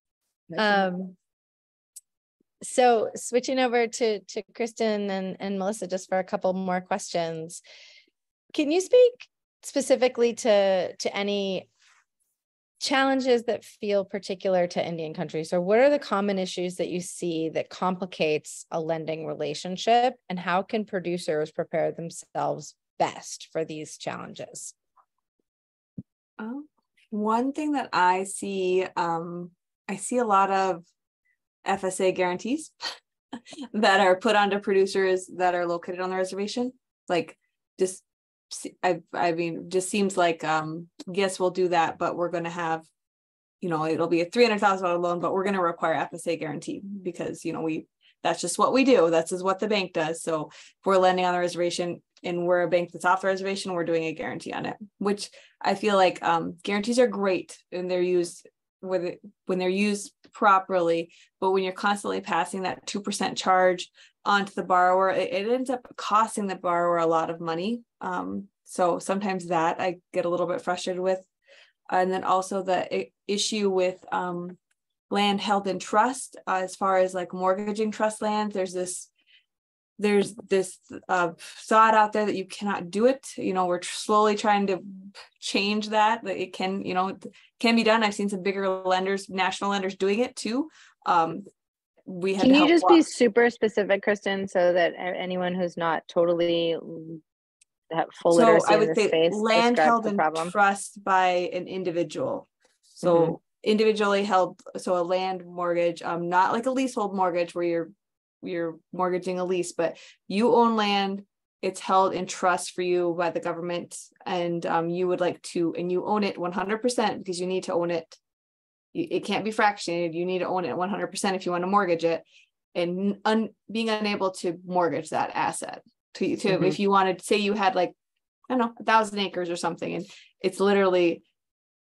So switching over to Kristen and Melissa, just for a couple more questions. Can you speak specifically to any challenges that feel particular to Indian country? So what are the common issues that you see that complicates a lending relationship, and how can producers prepare themselves best for these challenges? One thing that I see a lot of FSA guarantees that are put onto producers that are located on the reservation. Like, just just seems like, yes, we'll do that, but we're going to have, it'll be a $300,000 loan, but we're going to require FSA guarantee because, that's just what we do. That's just what the bank does. So if we're lending on the reservation and we're a bank that's off the reservation, we're doing a guarantee on it, which I feel like guarantees are great and they're used when they're used properly, but when you're constantly passing that 2% charge onto the borrower, it ends up costing the borrower a lot of money. So sometimes that I get a little bit frustrated with. And then also the issue with land held in trust, as far as like mortgaging trust land, there's this thought out there that you cannot do it. We're slowly trying to change that it can, it can be done. I've seen some bigger lenders, national lenders doing it too. Can you just be super specific, Kristen, so that anyone who's not totally full literacy in this space, land held in trust by an individual. So individually held, so a land mortgage, not like a leasehold mortgage where you're mortgaging a lease, but you own land, it's held in trust for you by the government, and you would like to, and you own it 100% because you need to own it. It can't be fractionated. You need to own it 100% if you want to mortgage it, and being unable to mortgage that asset to if you wanted, say you had like, I don't know, 1,000 acres or something, and it's literally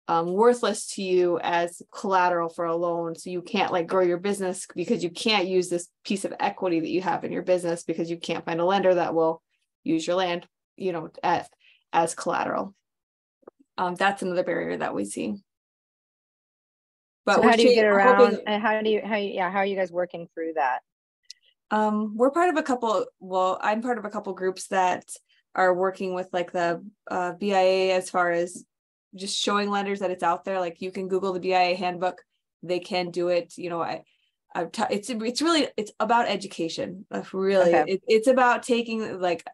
worthless to you as collateral for a loan. So you can't like grow your business because you can't use this piece of equity that you have in your business because you can't find a lender that will use your land, as collateral. That's another barrier that we see. But so how do you get around, and how are you guys working through that? We're part of a couple, I'm part of a couple groups that are working with like the BIA as far as just showing lenders that it's out there. Like you can Google the BIA handbook, they can do it. It's about education. Really, okay. It's about taking, like,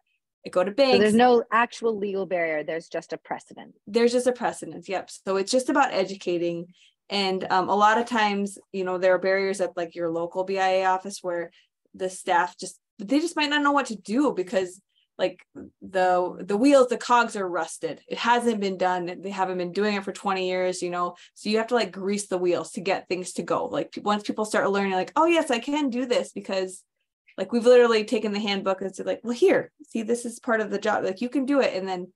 go to banks. So there's no actual legal barrier. There's just a precedent. There's just a precedent. Yep. So it's just about educating. And a lot of times, there are barriers at like your local BIA office where the staff they just might not know what to do because like the wheels, the cogs are rusted. It hasn't been done. They haven't been doing it for 20 years, so you have to like grease the wheels to get things to go. Like once people start learning, like, oh yes, I can do this because like we've literally taken the handbook and said like, well, here, see, this is part of the job. Like you can do it. And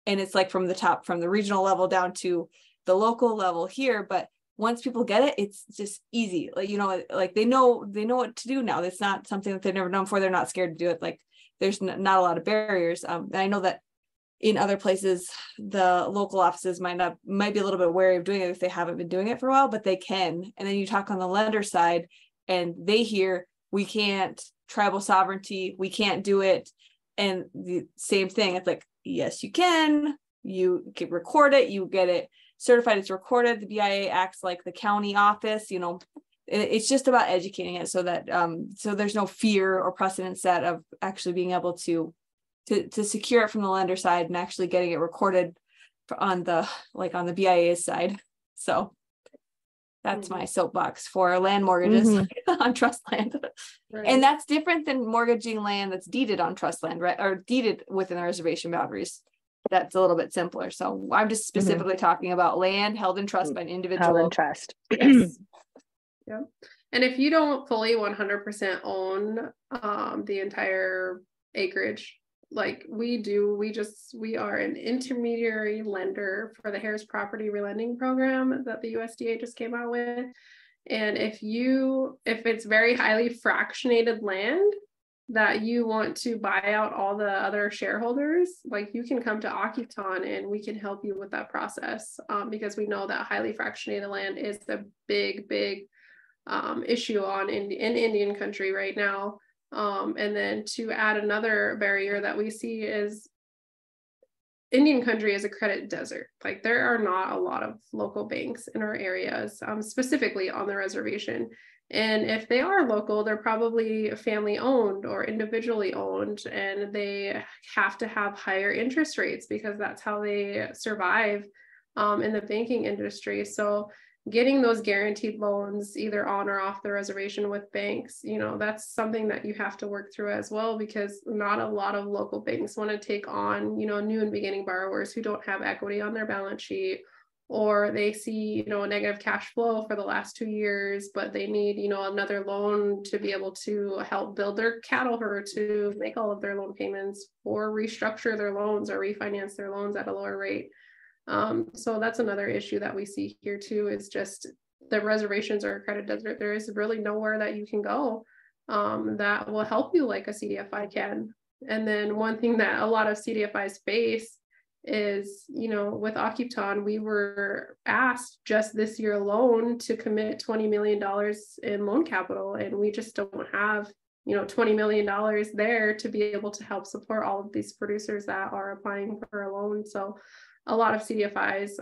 it's like from the top, from the regional level down to the local level here. But once people get it, it's just easy. Like, like they know what to do now. It's not something that they've never done before. They're not scared to do it. Like there's not a lot of barriers. And I know that in other places, the local offices might be a little bit wary of doing it if they haven't been doing it for a while, but they can. And then you talk on the lender side and they hear, we can't, tribal sovereignty, we can't do it. And the same thing, it's like, yes, you can record it, you get it certified, it's recorded. The BIA acts like the county office, it's just about educating it so that so there's no fear or precedent set of actually being able to secure it from the lender side and actually getting it recorded on the BIA side. So that's my soapbox for land mortgages on trust land. Right. And that's different than mortgaging land that's deeded on trust land, right? Or deeded within the reservation boundaries. That's a little bit simpler. So I'm just specifically talking about land held in trust by an individual. Held in trust. Yes. Yeah. And if you don't fully 100% own the entire acreage, like we are an intermediary lender for the Harris Property Relending Program that the USDA just came out with. And if it's very highly fractionated land that you want to buy out all the other shareholders, like you can come to Akiptan and we can help you with that process, because we know that highly fractionated land is the big issue in Indian country right now. And then to add another barrier that we see is Indian country is a credit desert. Like there are not a lot of local banks in our areas, specifically on the reservation. And if they are local, they're probably family owned or individually owned, and they have to have higher interest rates because that's how they survive in the banking industry. So getting those guaranteed loans either on or off the reservation with banks, you know, that's something that you have to work through as well, because not a lot of local banks want to take on, you know, new and beginning borrowers who don't have equity on their balance sheet, or they see, you know, a negative cash flow for the last 2 years, but they need, you know, another loan to be able to help build their cattle herd, to make all of their loan payments, or restructure their loans or refinance their loans at a lower rate. So that's another issue that we see here too, is just the reservations are a credit desert. There is really nowhere that you can go that will help you like a CDFI can. And then one thing that a lot of CDFIs face is, you know, with Akiptan, we were asked just this year alone to commit $20 million in loan capital, and we just don't have, you know, $20 million there to be able to help support all of these producers that are applying for a loan. So a lot of CDFIs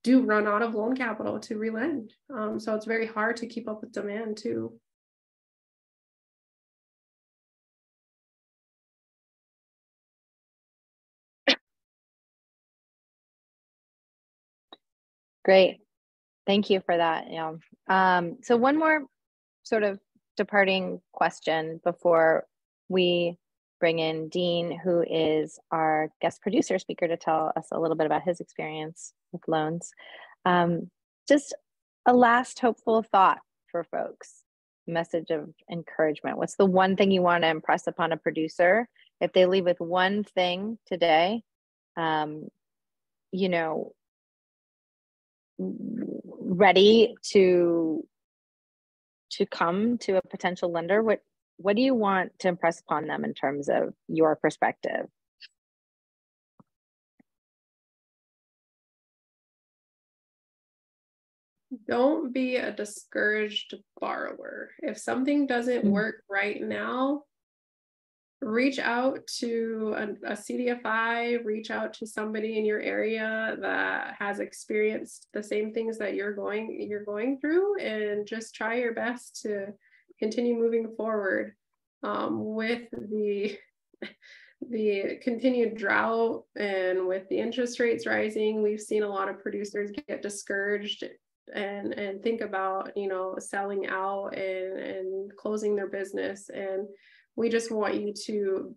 do run out of loan capital to relend. So it's very hard to keep up with demand too. Great. Thank you for that. Yeah. So one more sort of departing question before we bring in Dean, who is our guest producer speaker, to tell us a little bit about his experience with loans. Just a last hopeful thought for folks, message of encouragement. What's the one thing you want to impress upon a producer? If they leave with one thing today, you know, ready to come to a potential lender, what do you want to impress upon them in terms of your perspective? Don't be a discouraged borrower. If something doesn't work right now, reach out to a CDFI, reach out to somebody in your area that has experienced the same things that you're going through, and just try your best to continue moving forward. With the continued drought and with the interest rates rising, we've seen a lot of producers get discouraged and think about, you know, selling out and closing their business. And we just want you to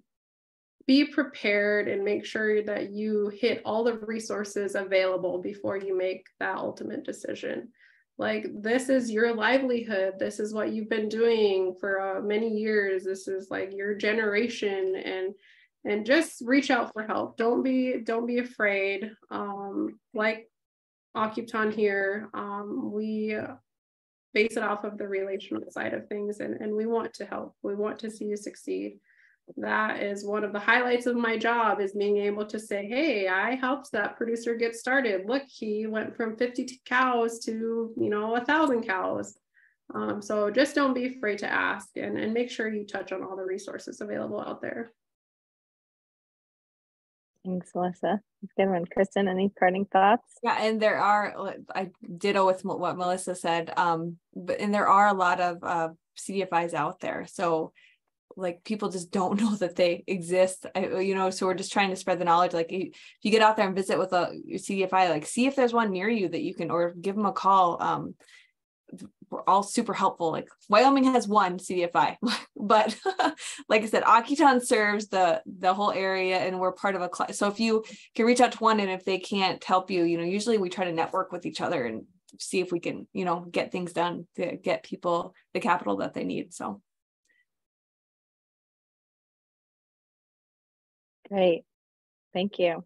be prepared and make sure that you hit all the resources available before you make that ultimate decision. Like, this is your livelihood. This is what you've been doing for many years. This is like your generation, and just reach out for help. Don't be afraid. Like Akiptan here, we base it off of the relational side of things, and we want to help. We want to see you succeed. That is one of the highlights of my job, is being able to say, hey, I helped that producer get started. Look, he went from 50 cows to, you know, 1,000 cows. So just don't be afraid to ask, and make sure you touch on all the resources available out there. Thanks, Melissa. Good one. Kristen, any parting thoughts? Yeah, and there are, I ditto with what Melissa said, and there are a lot of CDFIs out there. So like, people just don't know that they exist, you know, so we're just trying to spread the knowledge. Like, if you get out there and visit with a CDFI, like, see if there's one near you that you can, or give them a call. We're all super helpful. Like, Wyoming has one CDFI, but like I said, Akiptan serves the whole area, and we're part of a so if you can reach out to one, and if they can't help you, you know, usually we try to network with each other and see if we can, you know, get things done to get people the capital that they need. So Great. Thank you.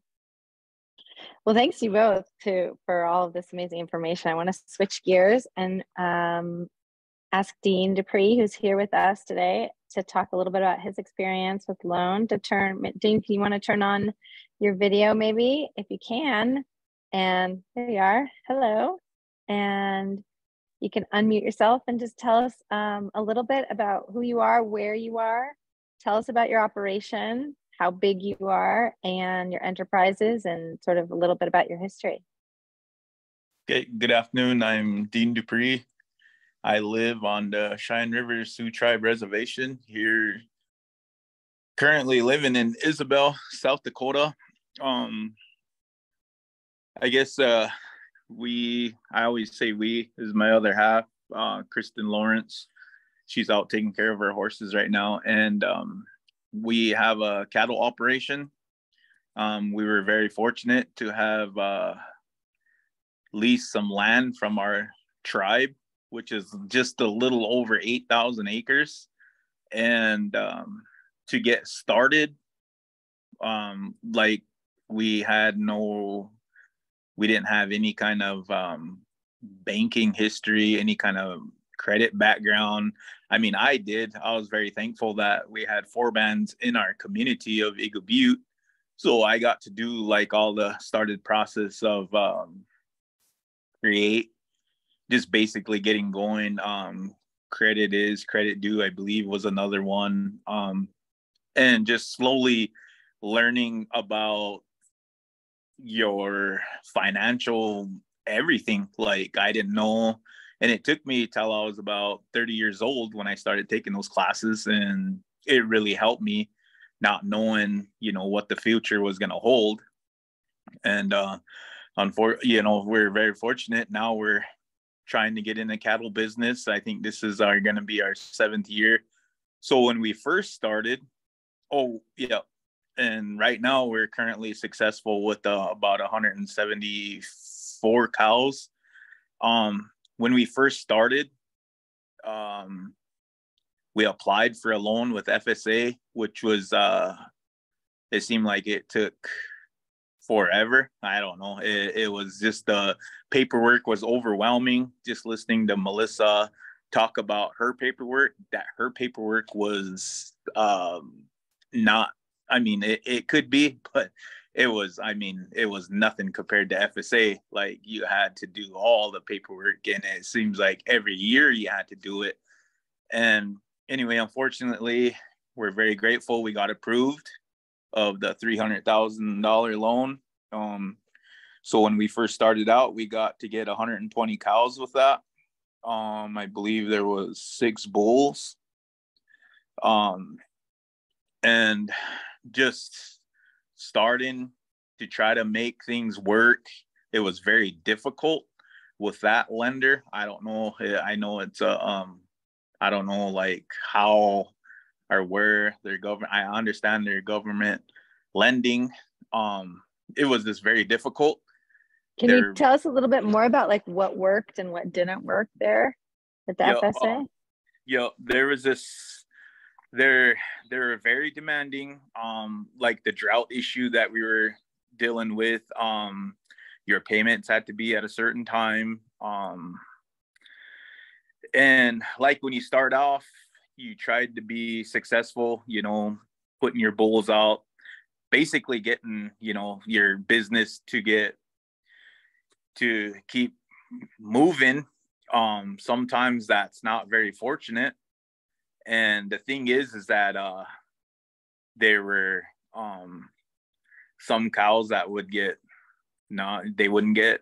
Well, thanks you both for all of this amazing information. I want to switch gears and ask Dean Dupree, who's here with us today, to talk a little bit about his experience with loan. Dean, do you want to turn on your video maybe, if you can? And there you are. Hello. And you can unmute yourself and just tell us a little bit about who you are, where you are. Tell us about your operation, how big you are, and your enterprises, and sort of a little bit about your history. Okay, good afternoon. I'm Dean Dupree. I live on the Cheyenne River Sioux Tribe Reservation here, currently living in Isabel, South Dakota. I guess I always say we is my other half, Kristen Lawrence. She's out taking care of her horses right now. And we have a cattle operation. We were very fortunate to have leased some land from our tribe, which is just a little over 8,000 acres. And to get started, like we didn't have any kind of banking history, any kind of credit background. I mean, I was very thankful that we had 4 bands in our community of Eagle Butte. So I got to do like all the started process of just basically getting going. Credit is, credit due, I believe, was another one. And just slowly learning about your financial everything. Like I didn't know. And it took me till I was about 30 years old when I started taking those classes. And it really helped me not knowing, what the future was going to hold. And, we're very fortunate. Now we're trying to get in the cattle business. I think this is going to be our 7th year. So when we first started, and right now we're currently successful with about 174 cows. When we first started, we applied for a loan with FSA, which was, it seemed like it took forever. I don't know. It was just the paperwork was overwhelming. Just listening to Melissa talk about her paperwork, was not, it could be, but it was nothing compared to FSA. Like you had to do all the paperwork, and it seems like every year you had to do it. And anyway, unfortunately, we're very grateful we got approved of the $300,000 loan. So when we first started out, we got to get 120 cows with that. I believe there was 6 bulls. And just starting to try to make things work, it was very difficult with that lender. I don't know. I know it's I don't know like how or where their government. I understand their government lending. It was just very difficult. Can you tell us a little bit more about like what worked and what didn't work there at the FSA? There was this. They're very demanding. Like the drought issue that we were dealing with. Your payments had to be at a certain time. And like when you start off, you tried to be successful, putting your bulls out, basically getting, your business to keep moving. Sometimes that's not very fortunate. And the thing is that there were some cows that they wouldn't get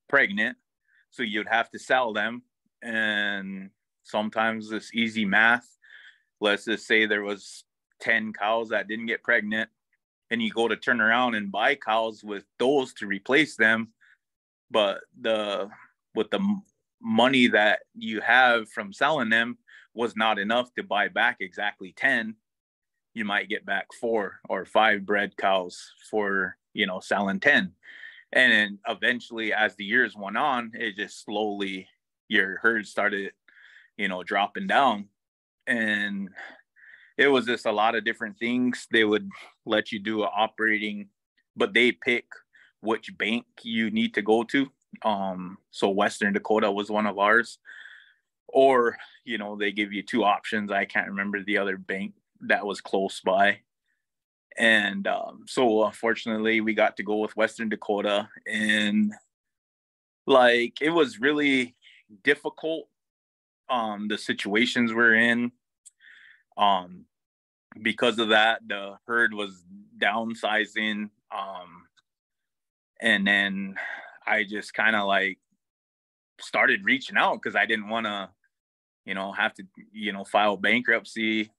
pregnant. So you'd have to sell them. And sometimes this easy math, let's just say there was 10 cows that didn't get pregnant, and you go to turn around and buy cows with those to replace them. But with the money that you have from selling them was not enough to buy back exactly 10. You might get back 4 or 5 bred cows for, selling 10. And then eventually, as the years went on, it just slowly, your herd started, dropping down. And it was just a lot of different things. They would let you do an operating, but they pick which bank you need to go to. So Western Dakota was one of ours. Or, you know, they give you two options. I can't remember the other bank that was close by. And so unfortunately, we got to go with Western Dakota. And like, it was really difficult, the situations we're in. Because of that, the herd was downsizing. And then I just kind of like started reaching out because I didn't want to, you know, have to, you know, file bankruptcy.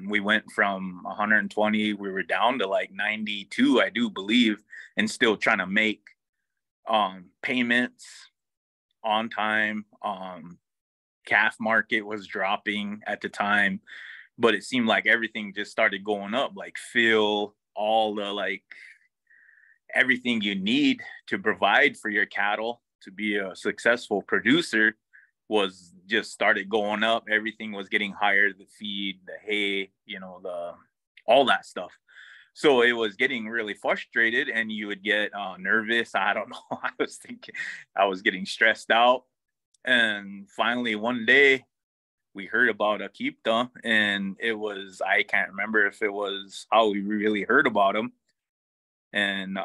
We went from 120, we were down to like 92, I do believe, and still trying to make payments on time. Calf market was dropping at the time, but it seemed like everything just started going up, like fuel, all the like everything you need to provide for your cattle to be a successful producer was just started going up. Everything was getting higher, the feed, the hay, you know, all that stuff. So it was getting really frustrated, and you would get nervous. I don't know. I was getting stressed out. And finally one day we heard about Akiptan, and it was, I can't remember if it was how we really heard about him. And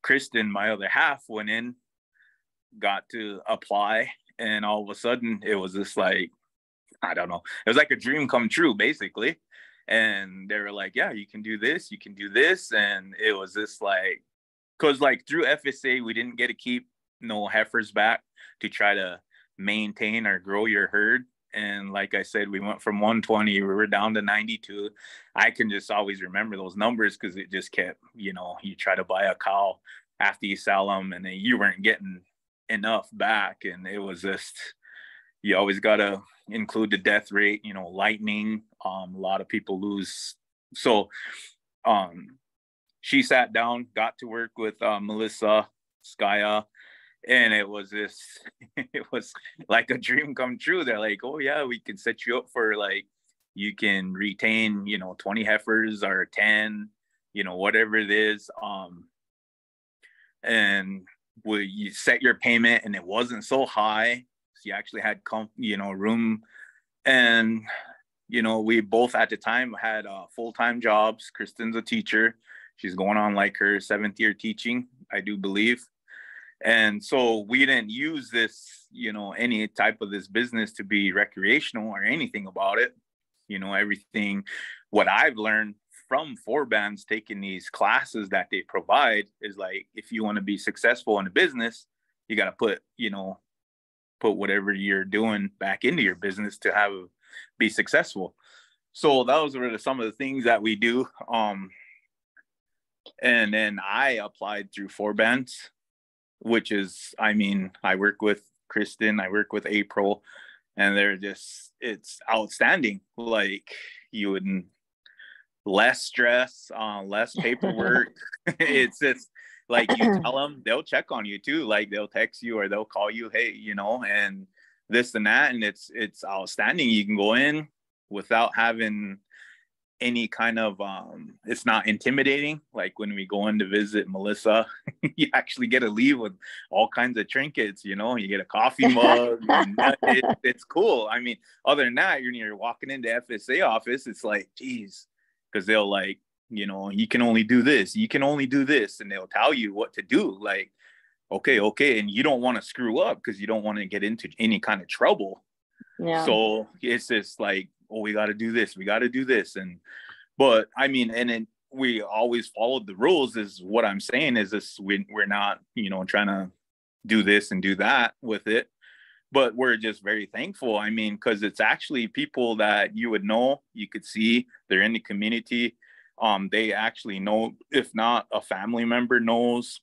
Kristen, my other half, went in, got to apply, and all of a sudden it was just like, I don't know, it was like a dream come true, basically. And they were like, yeah, you can do this, you can do this. And it was just like, because like through FSA, we didn't get to keep no heifers back to try to maintain or grow your herd. And like I said, we went from 120, we were down to 92. I can just always remember those numbers because it just kept, you know, you try to buy a cow after you sell them, and then you weren't getting enough back. And it was just, you always got to include the death rate, you know, lightning. A lot of people lose. So she sat down, got to work with Melissa, Skya, and it was this, it was like a dream come true. They're like, oh yeah, we can set you up for like, you can retain, you know, 20 heifers or 10, you know, whatever it is. And you set your payment, and it wasn't so high. So you actually had, you know, room. And, you know, we both at the time had full-time jobs. Kristen's a teacher. She's going on like her 7th year teaching, I do believe. And so we didn't use this, you know, any type of this business to be recreational or anything about it. You know, everything, what I've learned from Forbands taking these classes that they provide is like, if you want to be successful in a business, you got to put whatever you're doing back into your business to be successful. So those were some of the things that we do. And then I applied through Forbands, which is, I mean, I work with Kristen, I work with April, and they're just, it's outstanding. Like, you wouldn't, less stress, less paperwork. It's just like, you tell them, they'll check on you too. Like, they'll text you or they'll call you, hey, you know, and this and that. And it's outstanding. You can go in without having any kind of, it's not intimidating. Like when we go in to visit Melissa, you actually get to leave with all kinds of trinkets, you know, you get a coffee mug. And it's cool. I mean, other than that, you're walking into FSA office, it's like, geez, because they'll like, you know, you can only do this, you can only do this, and they'll tell you what to do. Like, okay, and you don't want to screw up because you don't want to get into any kind of trouble. Yeah. So it's just like, oh, we got to do this, we got to do this. But I mean, and then we always followed the rules, is what I'm saying, is this, we're not, you know, trying to do this and do that with it, but we're just very thankful. I mean, because it's actually people that you would know, you could see they're in the community. They actually know, if not a family member knows,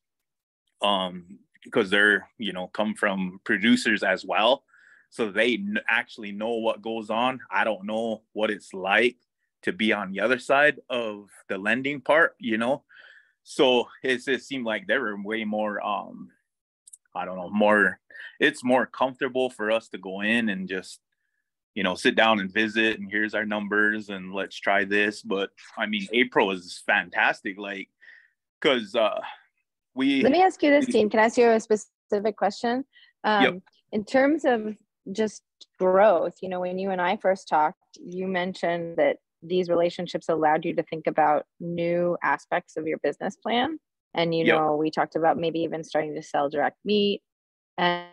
because they're, you know, come from producers as well. So they actually know what goes on. I don't know what it's like to be on the other side of the lending part, you know? So it seemed like they were way more, I don't know, it's more comfortable for us to go in and just sit down and visit, and here's our numbers and let's try this. But I mean, April is fantastic. Like, because let me ask you this, Dean. Can I ask you a specific question? Yep. In terms of just growth, when you and I first talked, you mentioned that these relationships allowed you to think about new aspects of your business plan. And, Yep. We talked about maybe even starting to sell direct meat. And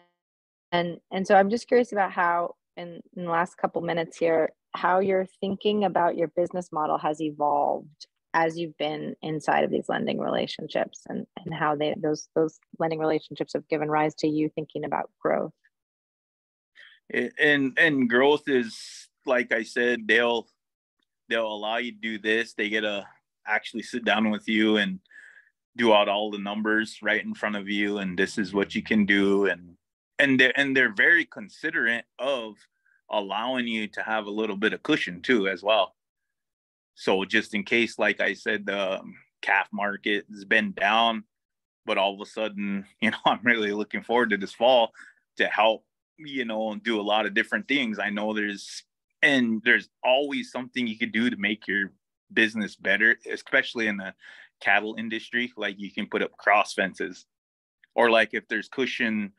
so I'm just curious about how, in the last couple minutes here, how your thinking about your business model has evolved as you've been inside of these lending relationships, and how those lending relationships have given rise to you thinking about growth. And growth is, like I said, they'll allow you to do this. They get to actually sit down with you and do out all the numbers right in front of you, and this is what you can do, and they're very considerate of allowing you to have a little bit of cushion too as well. So just in case, like I said, the calf market has been down, but all of a sudden, I'm really looking forward to this fall to help, do a lot of different things. I know there's always something you could do to make your business better, especially in the cattle industry. Like, you can put up cross fences, or like if there's cushion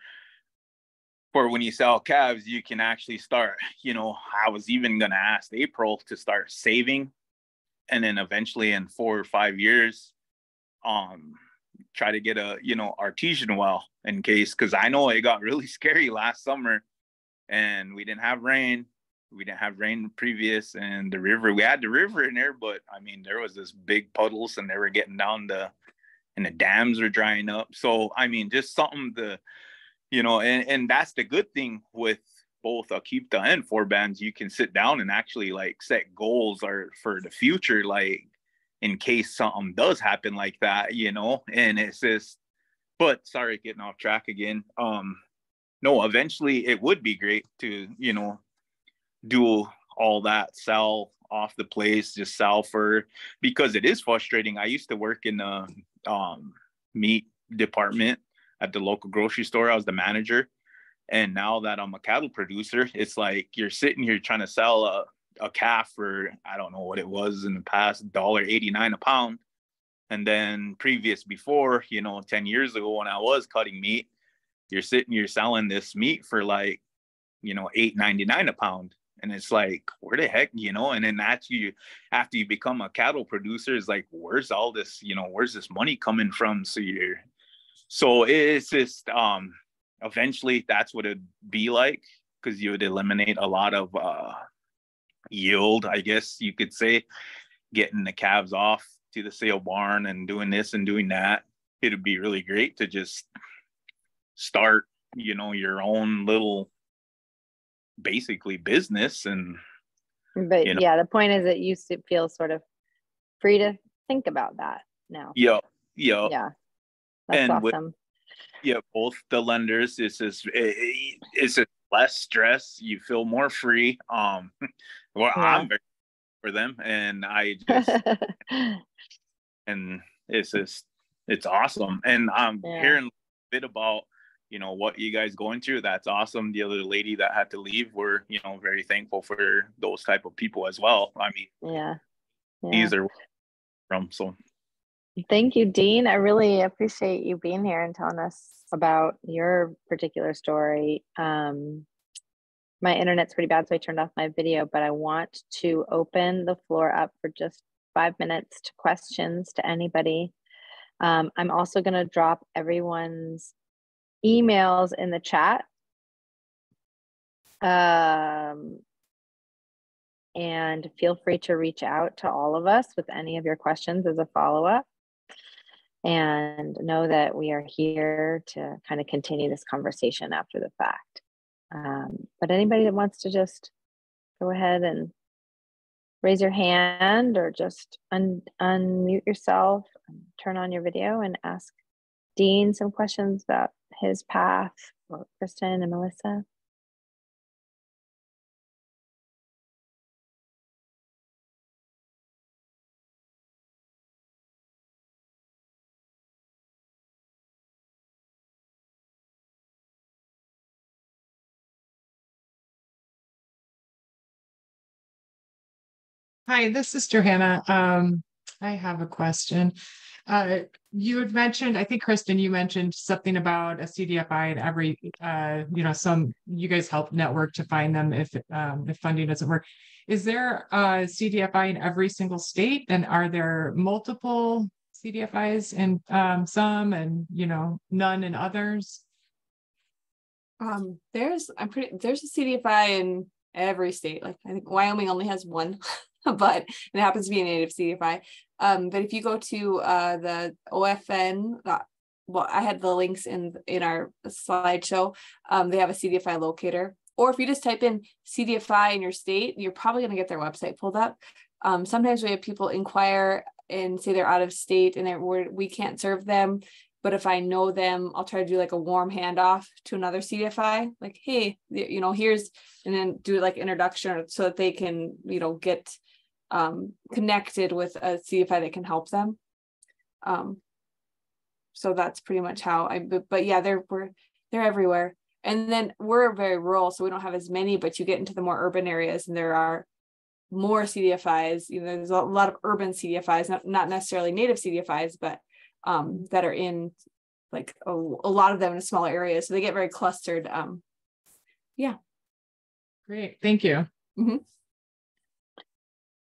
for when you sell calves, you can actually start, I was even going to ask April to start saving, and then eventually in 4 or 5 years, try to get a, artesian well in case, because I know it got really scary last summer and we didn't have rain. We didn't have rain previous, and we had the river in there, but I mean, there was this big puddles and they were getting down and the dams were drying up. So, I mean, just something to, and that's the good thing with both Akiptan and 4Bands. You can sit down and actually like set goals for the future, like in case something does happen like that, and it's just, but sorry, getting off track again. No, eventually it would be great to, do all that, sell off the place, just sell because it is frustrating. I used to work in the meat department at the local grocery store. I was the manager. And now that I'm a cattle producer, it's like you're sitting here trying to sell a calf for, I don't know what it was in the past, $1.89 a pound. And then before, 10 years ago when I was cutting meat, you're selling this meat for like, $8.99 a pound. And it's like, where the heck, and then after you become a cattle producer, it's like, where's all this, where's this money coming from? So it's just, eventually that's what it'd be like, because you would eliminate a lot of yield, I guess you could say, getting the calves off to the sale barn and doing this and doing that. It'd be really great to just start, your own little basically business. But yeah, the point is that you feel sort of free to think about that now. Yeah, that's awesome. Both the lenders, it's just less stress. You feel more free. I'm very for them, and I just and it's awesome. And I'm hearing a bit about what you guys going through. That's awesome. The other lady that had to leave, we're very thankful for those type of people as well. I mean, these are from. So thank you, Dean. I really appreciate you being here and telling us about your particular story. My internet's pretty bad, so I turned off my video, but I want to open the floor up for just 5 minutes to questions to anybody. I'm also going to drop everyone's emails in the chat. And feel free to reach out to all of us with any of your questions as a follow-up. And know that we are here to kind of continue this conversation after the fact. But anybody that wants to just go ahead and raise your hand, or just unmute yourself, and turn on your video and ask Dean some questions about his path, or Kristen and Melissa. Hi, this is Johanna. I have a question. You had mentioned, I think, Kristen, you mentioned something about a CDFI and every, you guys help network to find them if funding doesn't work. Is there a CDFI in every single state? And are there multiple CDFIs in some and, none in others? There's a CDFI in every state. Like I think Wyoming only has one, but it happens to be a native CDFI. But if you go to the OFN, well, I had the links in our slideshow. They have a CDFI locator, or if you just type in CDFI in your state, you're probably going to get their website pulled up. Sometimes we have people inquire and say they're out of state and we can't serve them. But if I know them, I'll try to do like a warm handoff to another CDFI, like, hey, here's, and then do like introduction so that they can, get connected with a CDFI that can help them. So that's pretty much how but yeah, they're everywhere. And then we're very rural, so we don't have as many, but you get into the more urban areas and there are more CDFIs. There's a lot of urban CDFIs, not necessarily native CDFIs, but that are in like a lot of them in a smaller area, so they get very clustered. Yeah. Great, thank you. Mm-hmm.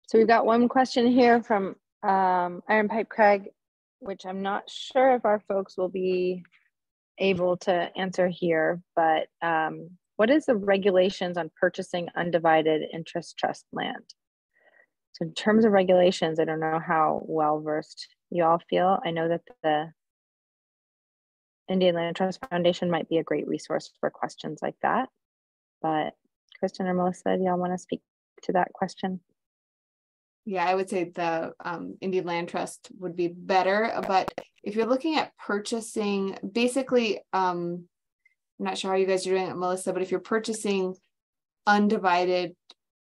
So we've got one question here from Iron Pipe Craig, which I'm not sure if our folks will be able to answer here, but what is the regulations on purchasing undivided interest trust land? So in terms of regulations, I don't know how well versed you all feel. I know that the Indian Land Trust Foundation might be a great resource for questions like that. But Kristen or Melissa, do y'all want to speak to that question? Yeah, I would say the Indian Land Trust would be better. But if you're looking at purchasing, basically, I'm not sure how you guys are doing it, Melissa, but if you're purchasing undivided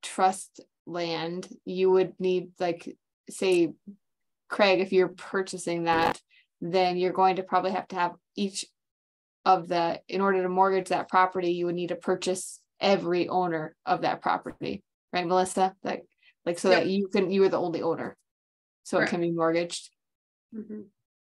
trust land, you would need, like, say, Craig, if you're purchasing that, then you're going to probably have to have each of in order to mortgage that property, you would need to purchase every owner of that property, right, Melissa? So yep. That you are the only owner, so correct. It can be mortgaged. Mm-hmm.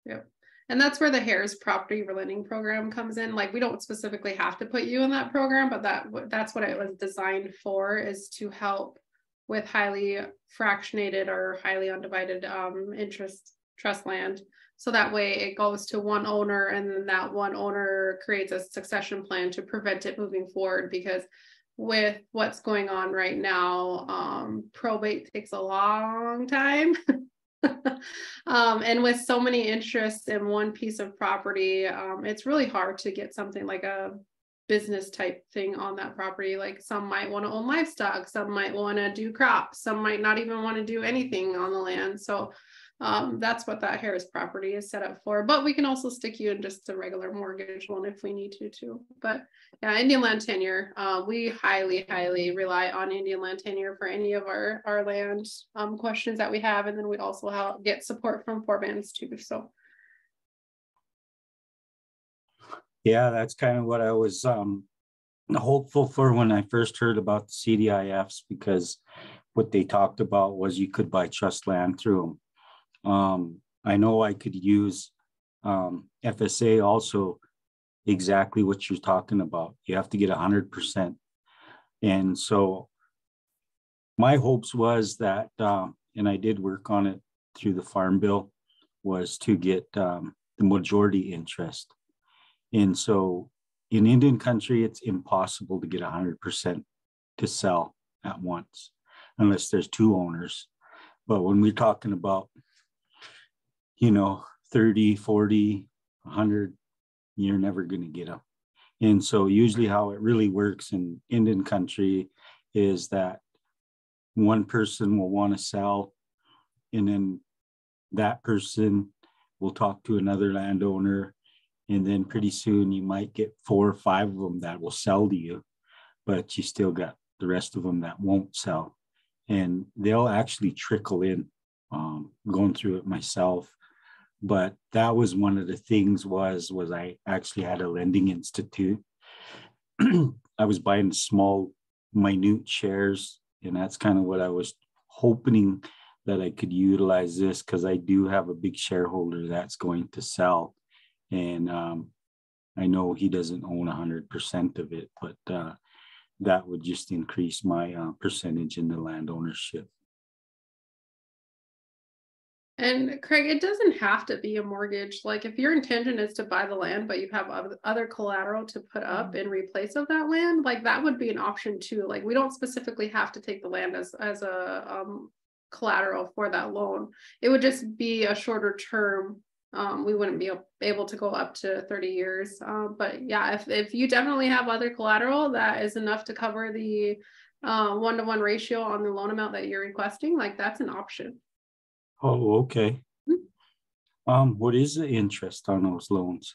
Yep. And that's where the HARES property relending program comes in. Like, we don't specifically have to put you in that program, but that's what it was designed for, is to help with highly fractionated or highly undivided interest trust land. So that way it goes to one owner, and then that one owner creates a succession plan to prevent it moving forward. Because with what's going on right now, probate takes a long time. And with so many interests in one piece of property, it's really hard to get something like a business type thing on that property. Like, some might want to own livestock, some might want to do crops, some might not even want to do anything on the land. So that's what that HARES property is set up for. But we can also stick you in just a regular mortgage one if we need to too. But yeah, Indian land tenure, we highly rely on Indian land tenure for any of our land questions that we have. And then we also get support from forebands too. So yeah, that's kind of what I was hopeful for when I first heard about the CDIFs, because what they talked about was you could buy trust land through them. I know I could use FSA also, exactly what you're talking about. You have to get 100%. And so my hopes was that, and I did work on it through the Farm Bill, was to get the majority interest. And so in Indian country, it's impossible to get 100% to sell at once, unless there's two owners. But when we're talking about, 30, 40, 100, you're never going to get them. And so usually how it really works in Indian country is that one person will want to sell, and then that person will talk to another landowner, and then pretty soon you might get 4 or 5 of them that will sell to you, but you still got the rest of them that won't sell. And they'll actually trickle in, going through it myself. But that was one of the things was I actually had a lending institute. I was buying small, minute shares, and that's kind of what I was hoping that I could utilize this because I do have a big shareholder that's going to sell. And I know he doesn't own 100% of it, but that would just increase my percentage in the land ownership. And Craig, it doesn't have to be a mortgage. Like if your intention is to buy the land, but you have other collateral to put up in replace of that land, like that would be an option too. Like we don't specifically have to take the land as a collateral for that loan. It would just be a shorter term. We wouldn't be able to go up to 30 years. But yeah, if you definitely have other collateral that is enough to cover the 1-to-1 ratio on the loan amount that you're requesting, like that's an option. Oh, okay. What is the interest on those loans?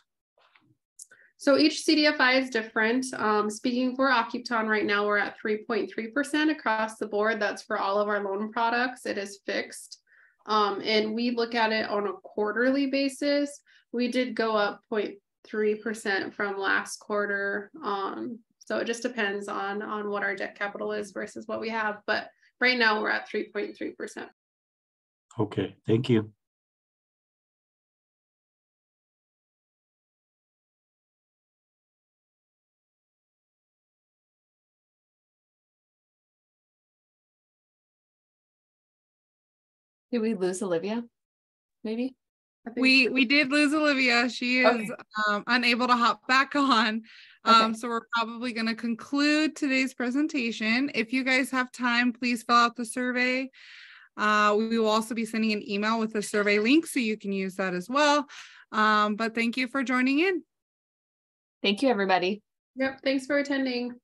So each CDFI is different. Speaking for Akiptan right now, we're at 3.3% across the board. That's for all of our loan products. It is fixed. And we look at it on a quarterly basis. We did go up 0.3% from last quarter. So it just depends on what our debt capital is versus what we have. But right now we're at 3.3%. Okay, thank you. Did we lose Olivia? Maybe? We did lose Olivia. She is unable to hop back on. So we're probably going to conclude today's presentation. If you guys have time, please fill out the survey. We will also be sending an email with the survey link, so you can use that as well. But thank you for joining in. Thank you, everybody. Yep. Thanks for attending.